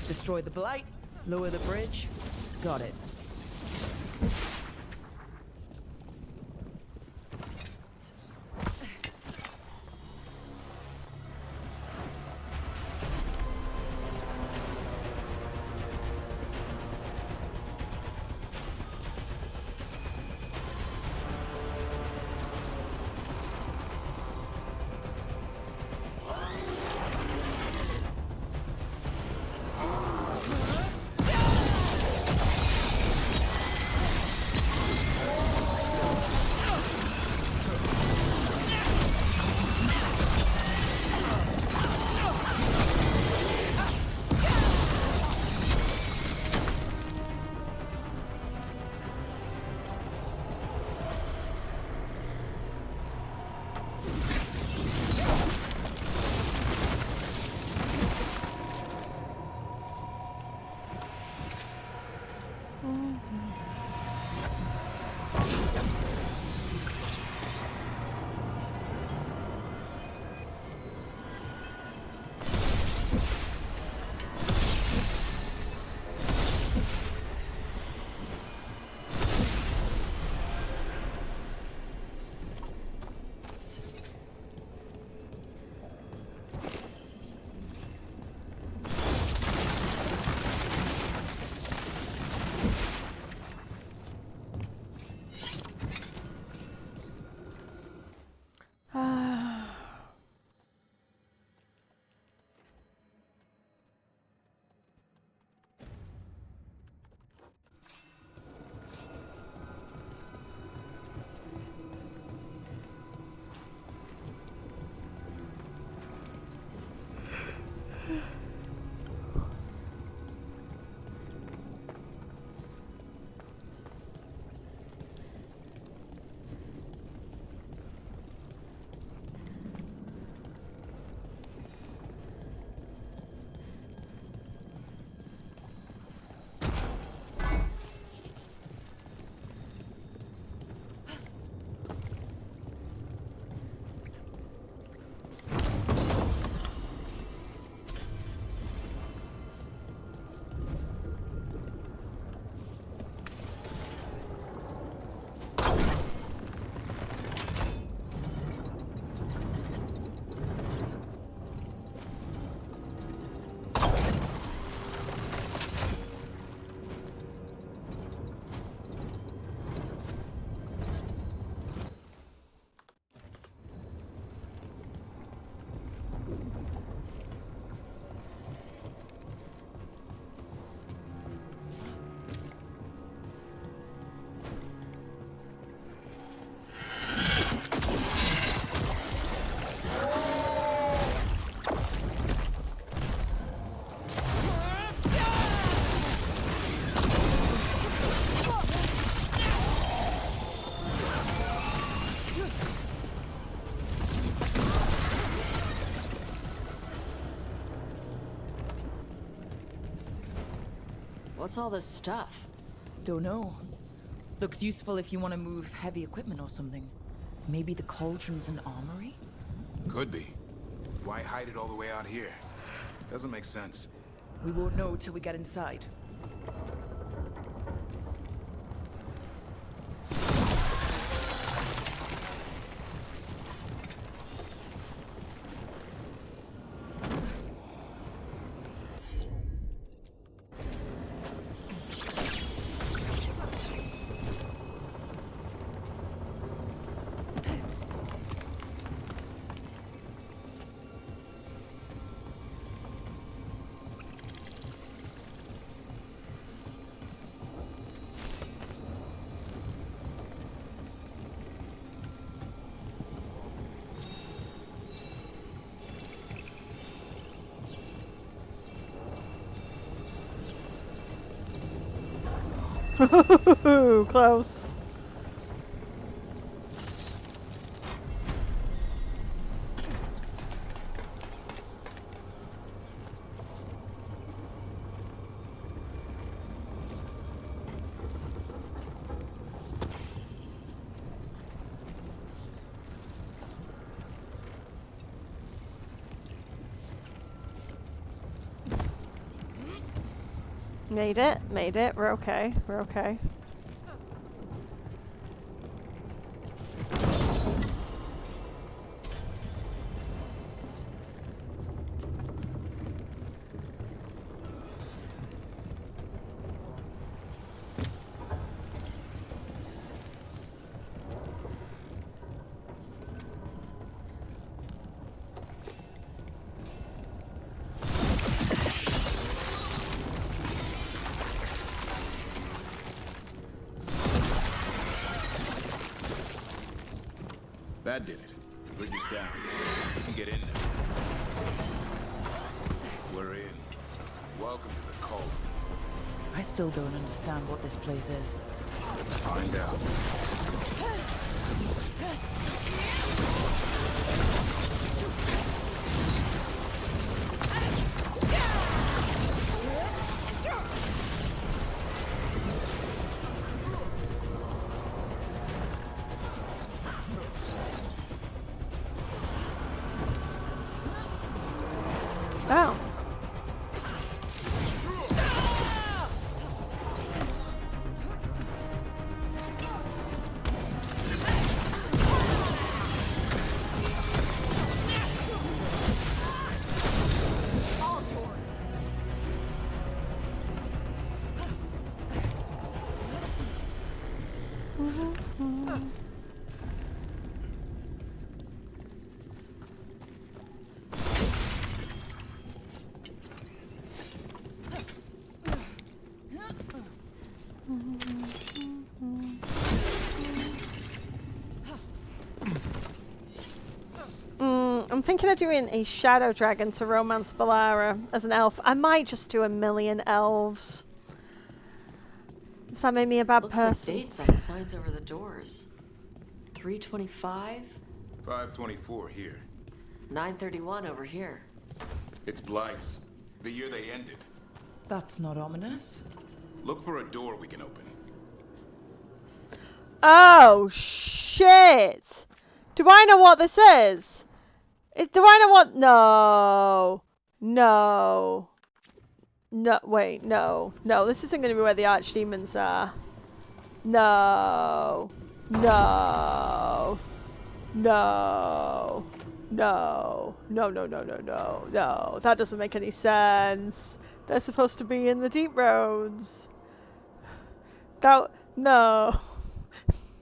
Destroy the blight, lower the bridge. Got it. What's all this stuff? Don't know. Looks useful if you want to move heavy equipment or something. Maybe the cauldron's an armory? Could be. Why hide it all the way out here? Doesn't make sense. We won't know till we get inside. Close. Made it, we're okay, we're okay. That did it. The bridge is down. We can get in now. We're in. Welcome to the cult. I still don't understand what this place is. Let's find out. Oh. I'm thinking of doing a shadow dragon to romance Balara as an elf. I might just do a million elves. Does that make me a bad person? Looks like dates on the signs over the doors. 325? 524 here. 931 over here. It's Blight's. The year they ended. That's not ominous. Look for a door we can open. Oh, shit! Do I know what this is? Do I know what? No. No. No, wait, no. No, this isn't going to be where the archdemons are. No. No. No. No. No, no, no, no, no. No. That doesn't make any sense. They're supposed to be in the deep roads. That. No.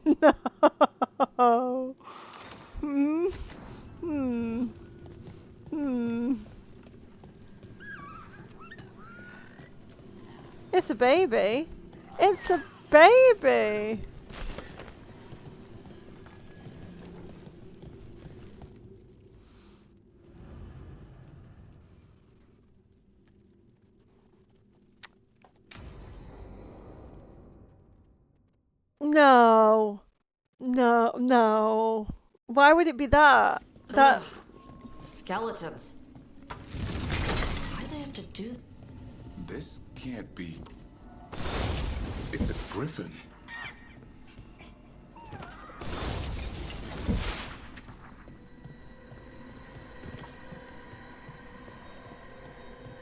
No. It's a baby. It's a baby. No. No, no. Why would it be that? That. Ugh. Skeletons. Why do they have to do? This can't be. It's a griffin.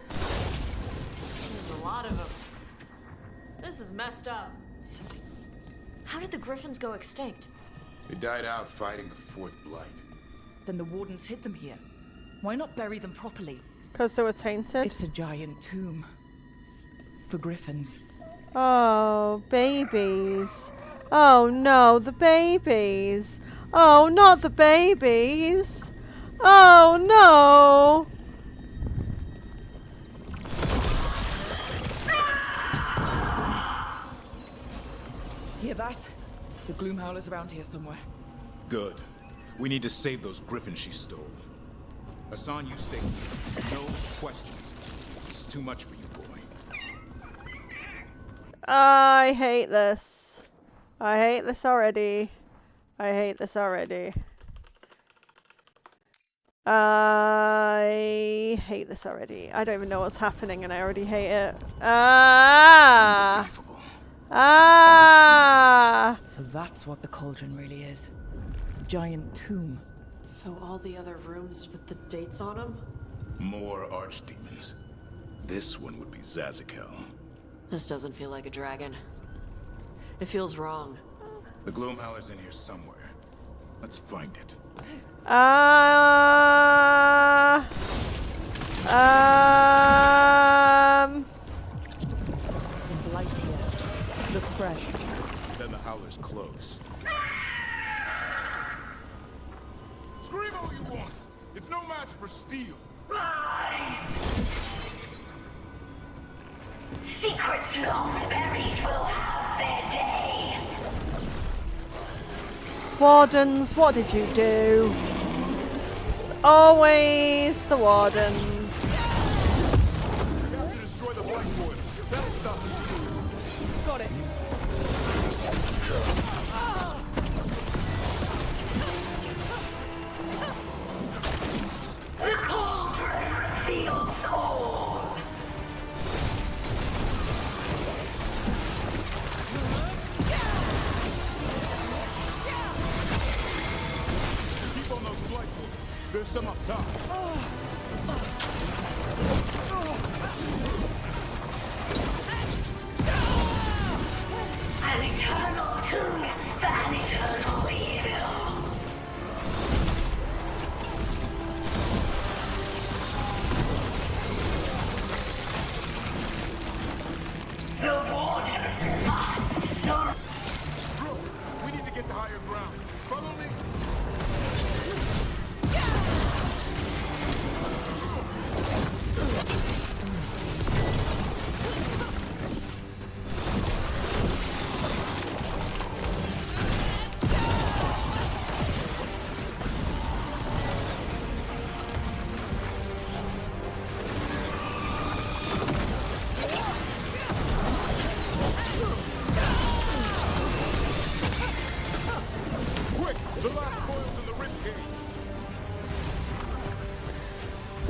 There's a lot of them. This is messed up. How did the griffins go extinct? They died out fighting the Fourth Blight. Then the wardens hid them here. Why not bury them properly? Because they were tainted? It's a giant tomb. For griffins. Oh, babies. Oh no, the babies. Oh, not the babies. Oh no. Hear that? The Gloomhowler's around here somewhere. Good. We need to save those griffins she stole. Hassan, you stay here. No questions. This is too much for you, boy. I hate this. I hate this already. I hate this already. I hate this already. I don't even know what's happening and I already hate it. Ah! Ah! So that's what the cauldron really is. A giant tomb. So all the other rooms with the dates on them? More archdemons. This one would be Zazakel. This doesn't feel like a dragon. It feels wrong. The Gloomhowler's in here somewhere. Let's find it. Some blight here. Looks fresh. Then the Howler's close. Scream all you want! It's no match for steel! Rise! Secrets long buried will have their day. Wardens, what did you do? It's always the wardens. We have to destroy the Black Boys. That'll stop the shields. Got it. The cauldron reveals all. Keep on those Black Boys. There's some up top. An eternal tomb for an eternal evil. The wardens must surrender. Bro, we need to get to higher ground. Follow me.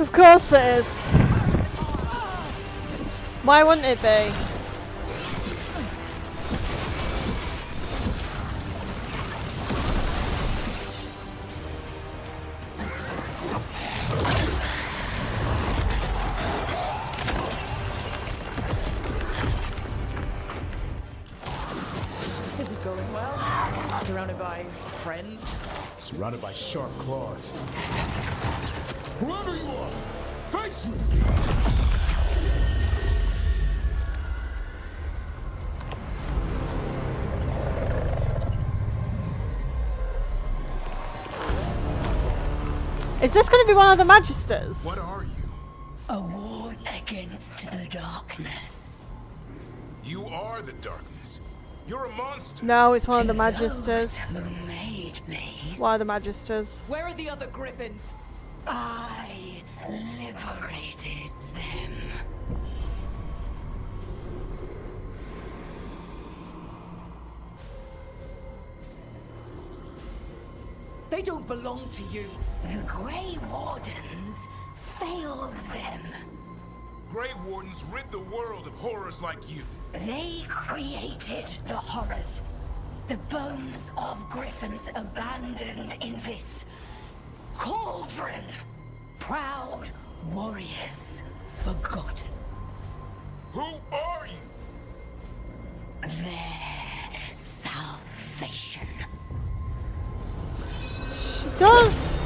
Of course it is. Why wouldn't it be? This is going well. Surrounded by friends. Surrounded by sharp claws. Whoever you are, face me! Is this going to be one of the Magisters? What are you? A ward against the darkness. You are the darkness. You're a monster. No, it's one of the Magisters. Who made me? One of the Magisters. Where are the other griffins? I liberated them. They don't belong to you. The Grey Wardens failed them. Grey Wardens rid the world of horrors like you. They created the horrors. The bones of griffons abandoned in this cauldron. Proud warriors forgotten. Who are you? Their salvation. She does.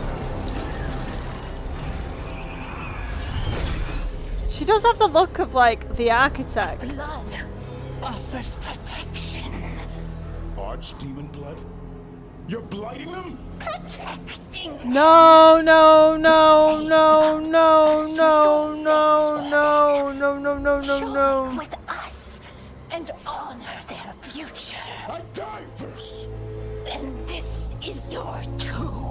She does have the look of like the architect. Blood offers protection. Archdemon blood? You're blighting them? Protecting. No, no, no, no, no, no, no, no, no, no, no, no, no. With us and honor their future. I die first. Then this is your tomb.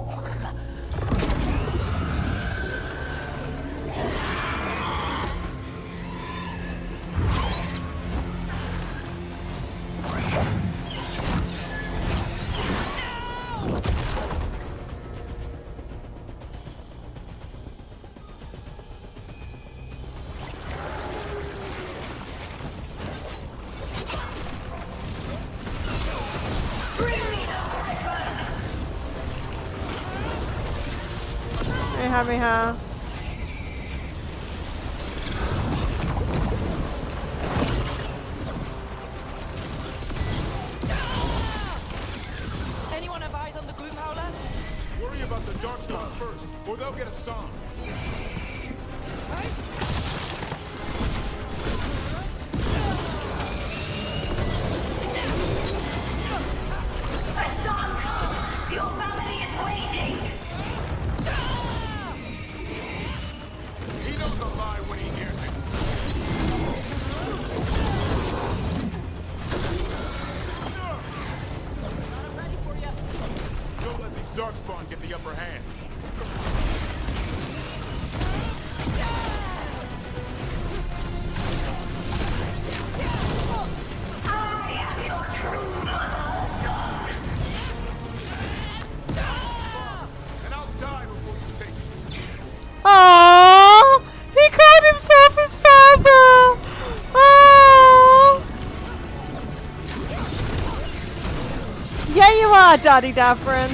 Me ha. Anyone have eyes on the Gloom Howler? Worry about the Darkstorm first, or they'll get a song. A song! Your family is waiting! He knows a lie when he hears it. Don't let these Darkspawn get the upper hand. I am your true mother, son! And I'll die before you take it. Aww! He called himself his father! Aww! Yeah, you are, Daddy Davrin.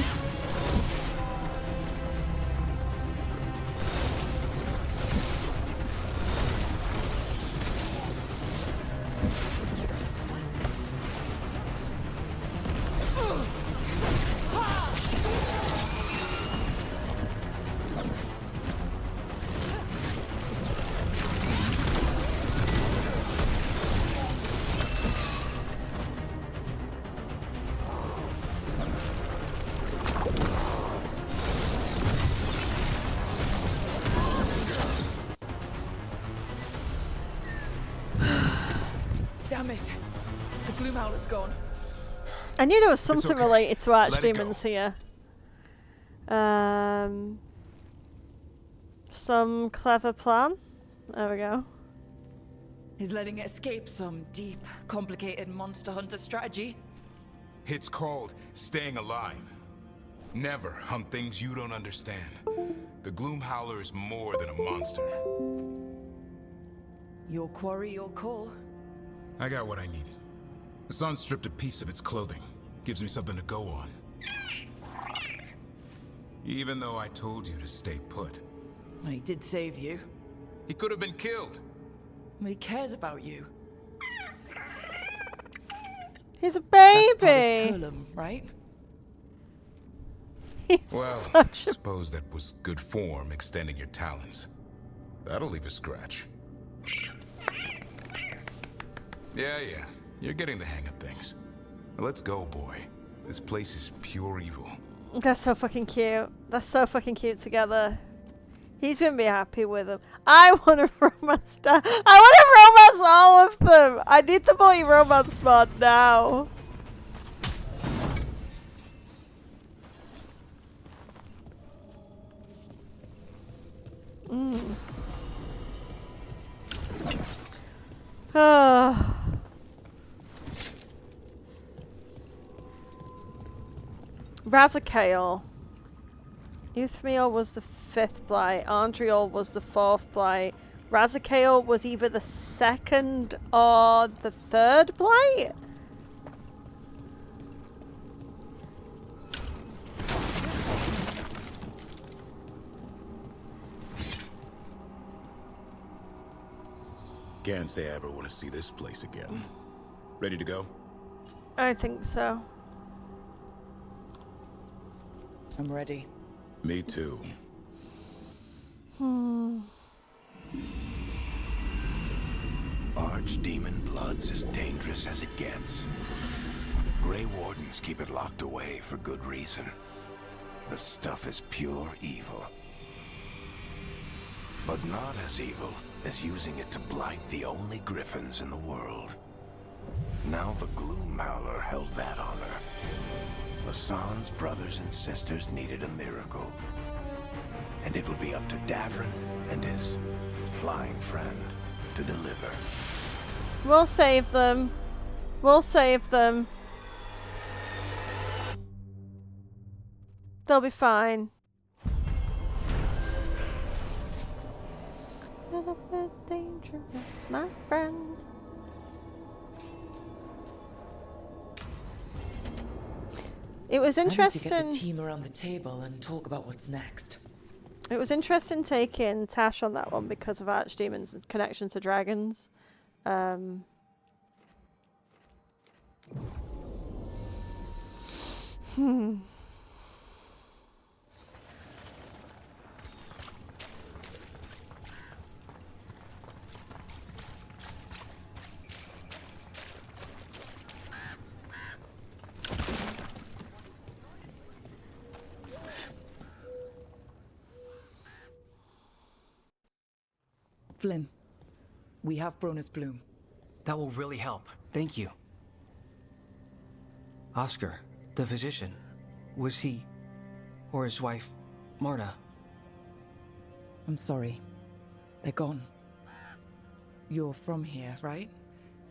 Damn it. The Gloom Howler's gone. I knew there was something okay. related to Let it archdemons here. Some clever plan. There we go. He's letting it escape some deep, complicated monster hunter strategy. It's called staying alive. Never hunt things you don't understand. The Gloom Howler is more than a monster. Your quarry, your call. I got what I needed. The sun stripped a piece of its clothing. Gives me something to go on. Even though I told you to stay put. He did save you. He could have been killed. He cares about you. He's a That's part of baby. Turlum, right? Well, suppose that was good form, extending your talons. That'll leave a scratch. Yeah, you're getting the hang of things. Let's go, boy. This place is pure evil. They're so fucking cute. They're so fucking cute together. He's gonna be happy with them. I want to romance. I want to romance all of them. I need the multi-romance mod now. Razakael. Euthmiel was the 5th blight. Andriel was the 4th blight. Razakale was either the second or the third blight? Can't say I ever want to see this place again. Ready to go? I think so. I'm ready. Me too. Archdemon blood's as dangerous as it gets. Grey Wardens keep it locked away for good reason. The stuff is pure evil. But not as evil as using it to blight the only griffons in the world. Now the Gloom Howler held that honor. Hassan's brothers and sisters needed a miracle. And it would be up to Davrin and his flying friend to deliver. We'll save them. We'll save them. They'll be fine. A little bit dangerous, my friend. It was interesting. I need to get the team around the table and talk about what's next. It was interesting taking Tash on that one because of Archdemon's connection to dragons. Flynn, we have Bronus Bloom. That will really help. Thank you. Oscar, the physician, was he, or his wife, Marta? I'm sorry. They're gone. You're from here, right?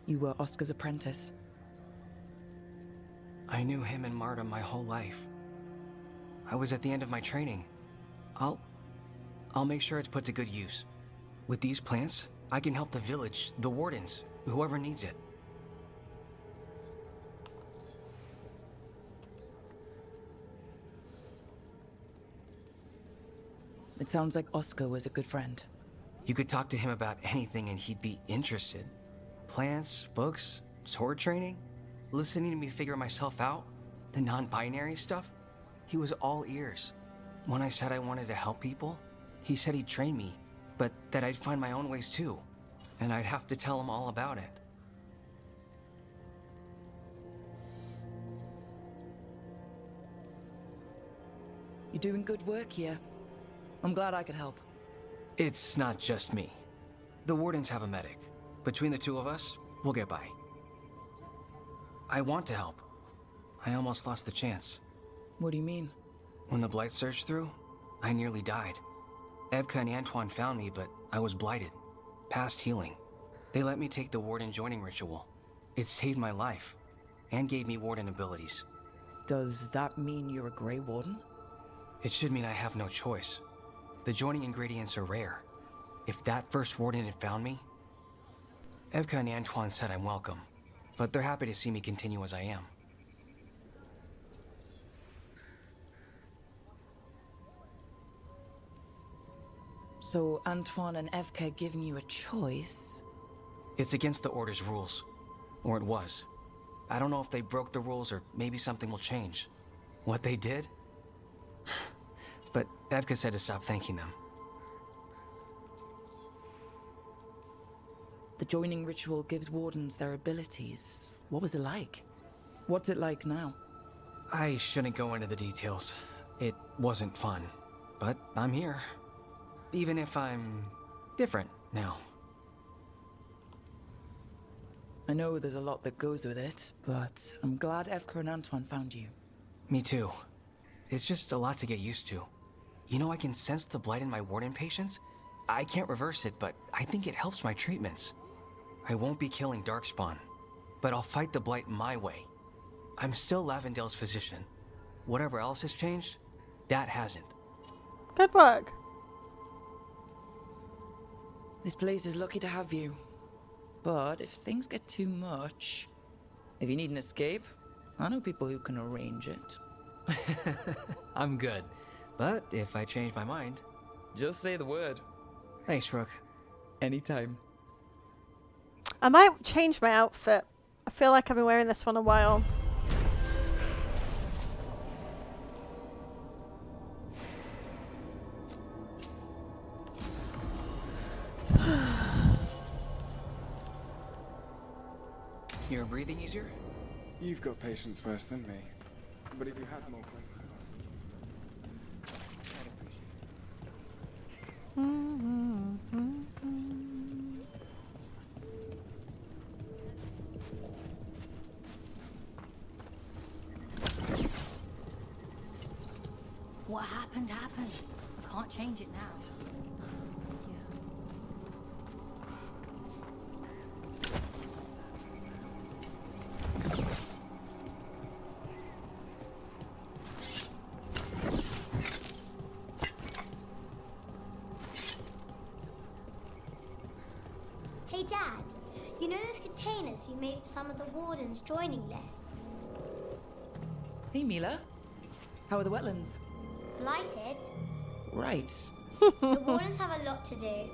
You were Oscar's apprentice. I knew him and Marta my whole life. I was at the end of my training. I'll make sure it's put to good use. With these plants, I can help the village, the wardens, whoever needs it. It sounds like Oscar was a good friend. You could talk to him about anything and he'd be interested. Plants, books, sword training, listening to me figure myself out, the non-binary stuff. He was all ears. When I said I wanted to help people, he said he'd train me, but that I'd find my own ways too. And I'd have to tell him all about it. You're doing good work here. I'm glad I could help. It's not just me. The wardens have a medic. Between the two of us, we'll get by. I want to help. I almost lost the chance. What do you mean? When the blight surged through, I nearly died. Evka and Antoine found me, but I was blighted. Past healing. They let me take the warden joining ritual. It saved my life, and gave me warden abilities. Does that mean you're a Grey Warden? It should mean I have no choice. The joining ingredients are rare. If that first warden had found me... Evka and Antoine said I'm welcome, but they're happy to see me continue as I am. So Antoine and Evka giving you a choice? It's against the Order's rules. Or it was. I don't know if they broke the rules or maybe something will change. What they did? But Evka said to stop thanking them. The joining ritual gives wardens their abilities. What was it like? What's it like now? I shouldn't go into the details. It wasn't fun. But I'm here. Even if I'm different now. I know there's a lot that goes with it, but I'm glad Evka and Antoine found you. Me too. It's just a lot to get used to. You know, I can sense the blight in my warden patients. I can't reverse it, but I think it helps my treatments. I won't be killing Darkspawn, but I'll fight the blight my way. I'm still Lavendale's physician. Whatever else has changed, that hasn't. Good work. This place is lucky to have you. But if things get too much, if you need an escape, I know people who can arrange it. I'm good. But if I change my mind... Just say the word. Thanks, Rook. Anytime. I might change my outfit. I feel like I've been wearing this one a while. You're breathing easier? You've got patience worse than me. But if you had more questions... What happened, happened. I can't change it now. Hey Dad, you know those containers you made for some of the Warden's joining lists? Hey, Mila. How are the wetlands? Blighted? Right. The Wardens have a lot to do.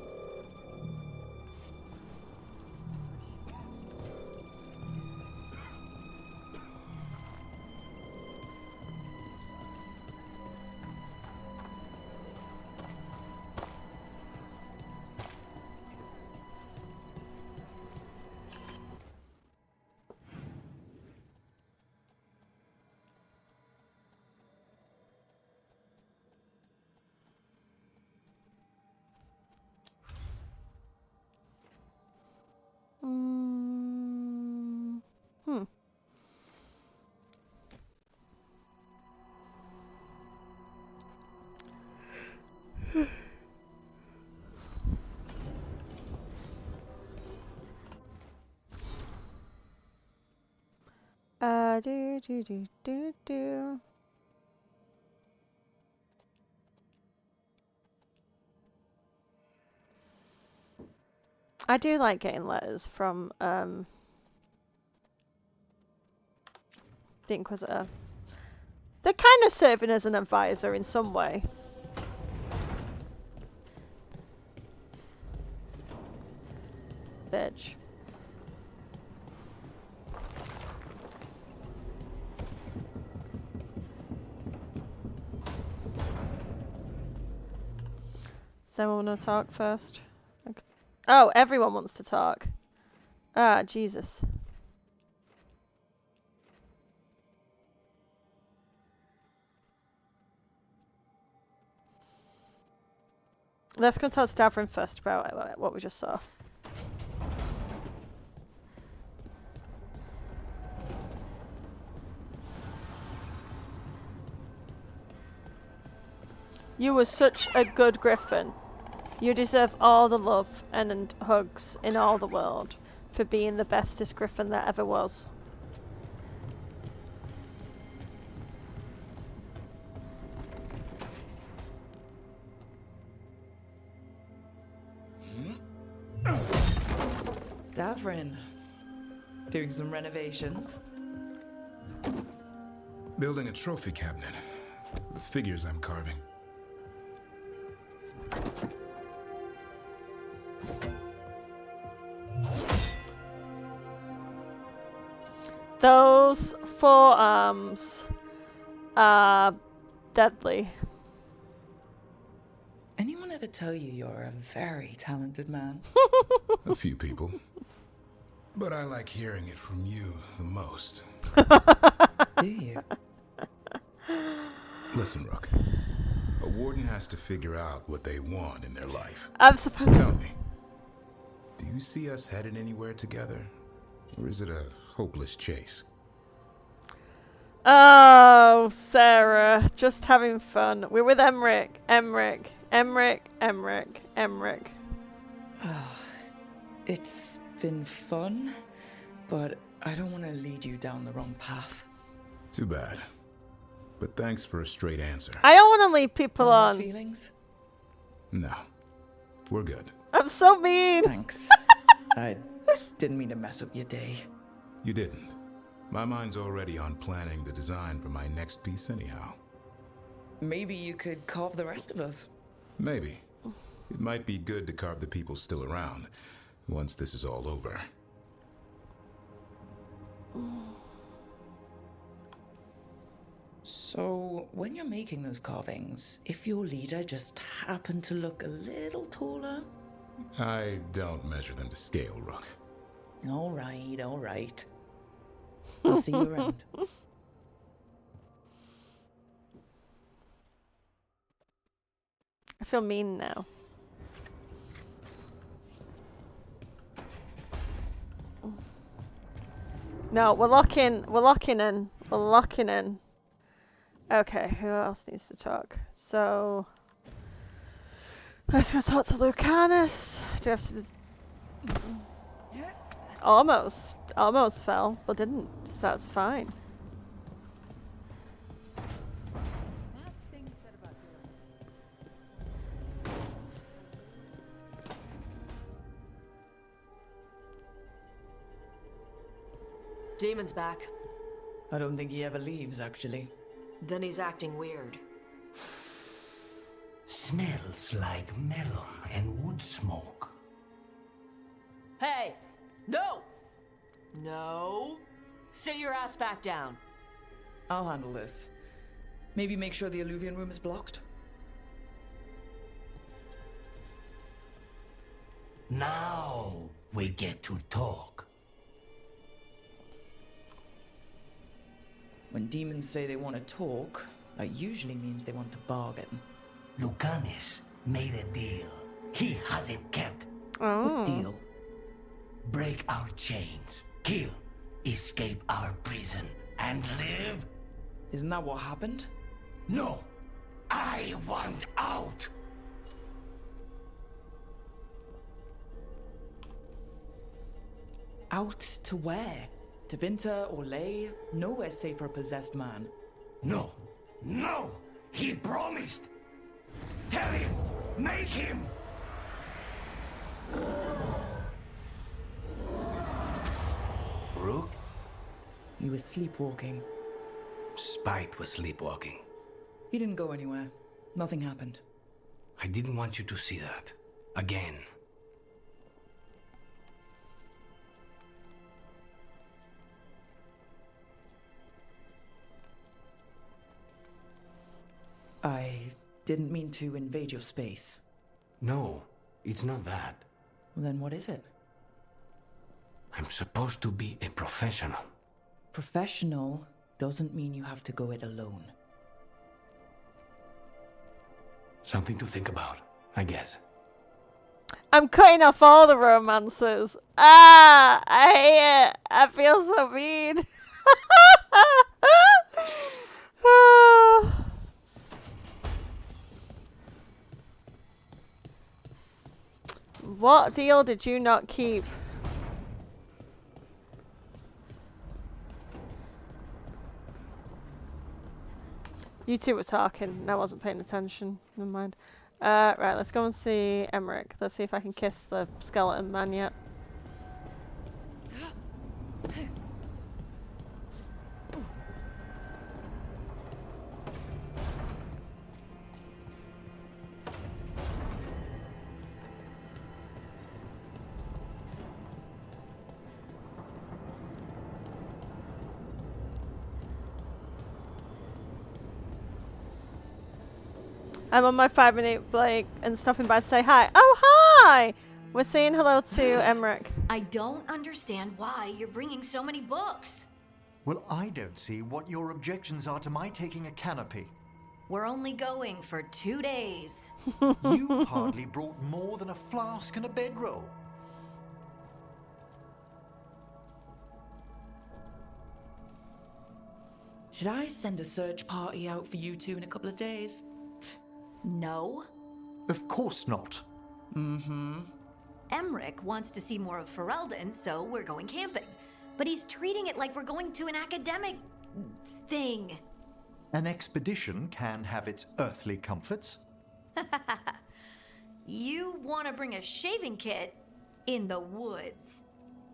Do. I do like getting letters from the Inquisitor. They're kind of serving as an advisor in some way. Bitch. Someone want to talk first? Okay. Oh, everyone wants to talk. Ah, Jesus. Let's go talk to Davrin first about what we just saw. You were such a good griffin. You deserve all the love and hugs in all the world for being the bestest griffin there ever was. Davrin. Doing some renovations. Building a trophy cabinet. The figures I'm carving. Those forearms are deadly. Anyone ever tell you you're a very talented man? A few people. But I like hearing it from you the most. Do you? Listen, Rook. A warden has to figure out what they want in their life. So tell me, do you see us headed anywhere together? Or is it a hopeless chase? Oh, Sarah, just having fun. We're with Emmerich. It's been fun, but I don't want to lead you down the wrong path. Too bad. But thanks for a straight answer. I don't want to lead people on. Feelings? No. we're good. I'm so mean. Thanks. I didn't mean to mess up your day. You didn't. My mind's already on planning the design for my next piece anyhow. Maybe you could carve the rest of us. Maybe. It might be good to carve the people still around, once this is all over. So, when you're making those carvings, if your leader just happened to look a little taller? I don't measure them to scale, Rook. All right. I'll see you around. I feel mean now. No, we're locking in. Okay, who else needs to talk? So, let's go talk to Lucanus. Do you have to... Almost fell, but didn't. So that's fine. Demon's back. I don't think he ever leaves, actually. Then he's acting weird. Smells like melon and wood smoke. Hey! No! No! Sit your ass back down. I'll handle this. Maybe make sure the alluvion room is blocked? Now we get to talk. When demons say they want to talk, that usually means they want to bargain. Lucanus made a deal he hasn't kept. What deal? Break our chains, kill, escape our prison, and live? Isn't that what happened? No! I want out! Out to where? To Vinter or Lay? Nowhere safe for a possessed man. No! No! He promised! Tell him! Make him! Rook? He was sleepwalking. Spite was sleepwalking. He didn't go anywhere. Nothing happened. I didn't want you to see that. Again. I didn't mean to invade your space. No, it's not that. Well, then what is it? I'm supposed to be a professional. Professional doesn't mean you have to go it alone. Something to think about, I guess. I'm cutting off all the romances. I hate it. I feel so mean. What deal did you not keep? You two were talking, and I wasn't paying attention. Never mind. Right, let's go and see Emmerich. Let's see if I can kiss the skeleton man yet. I'm on my 5-minute break and stopping by to say hi. Oh, hi! We're saying hello to Emmerich. I don't understand why you're bringing so many books. Well, I don't see what your objections are to my taking a canopy. We're only going for 2 days. You've hardly brought more than a flask and a bedroll. Should I send a search party out for you two in a couple of days? No. Of course not. Mm-hmm. Emmerich wants to see more of Ferelden, so we're going camping. But he's treating it like we're going to an academic thing. An expedition can have its earthly comforts. You want to bring a shaving kit in the woods?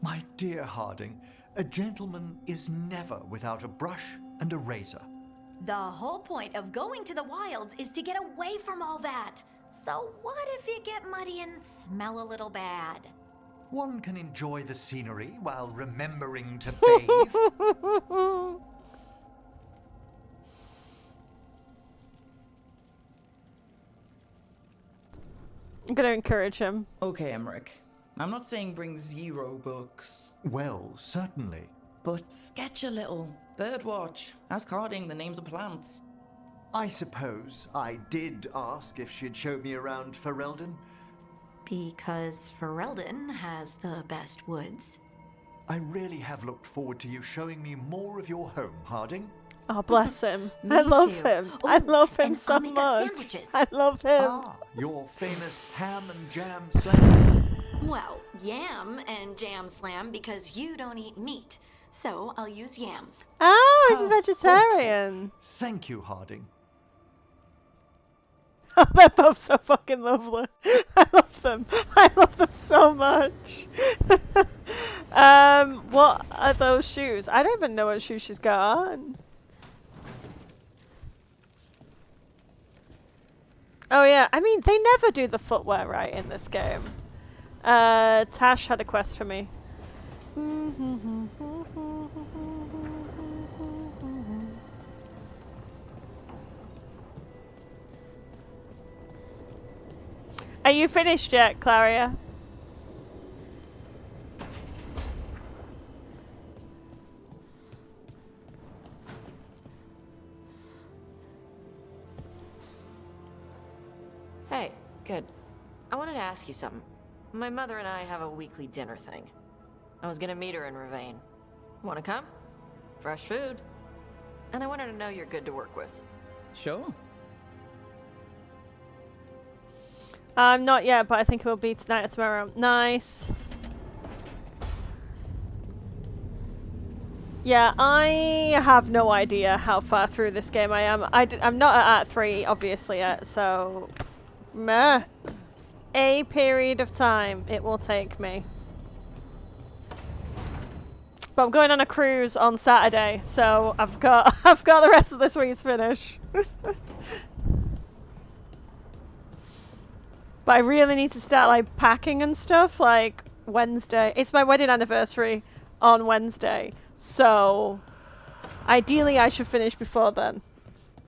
My dear Harding, a gentleman is never without a brush and a razor. The whole point of going to the wilds is to get away from all that. So what if you get muddy and smell a little bad? One can enjoy the scenery while remembering to bathe. I'm gonna encourage him. Okay, Emmerich. I'm not saying bring 0 books. Well, certainly. But sketch a little. Birdwatch. Ask Harding the names of plants. I suppose I did ask if she'd show me around Ferelden. Because Ferelden has the best woods. I really have looked forward to you showing me more of your home, Harding. Oh, bless him. Me I love too. him. Oh, I love him and so I'll make us much. sandwiches. I love him. Ah, your famous ham and jam slam. Well, yam and jam slam because you don't eat meat. So I'll use yams. Oh, he's a How vegetarian. Thank you, Harding. Oh, they're both so fucking lovely. I love them. I love them so much. What are those shoes? I don't even know what shoes she's got on. Oh yeah, I mean, they never do the footwear right in this game. Tash had a quest for me. Are you finished yet, Claria? Hey, good. I wanted to ask you something. My mother and I have a weekly dinner thing. I was gonna meet her in Ravane. Wanna come? Fresh food. And I want her to know you're good to work with. Sure. Not yet, but I think it will be tonight or tomorrow. Nice. Yeah, I have no idea how far through this game I am. I'm not at Act 3, obviously, yet, so... Meh. A period of time it will take me. But I'm going on a cruise on Saturday, so I've got the rest of this week to finish. But I really need to start like packing and stuff like Wednesday. It's my wedding anniversary on Wednesday, so ideally I should finish before then.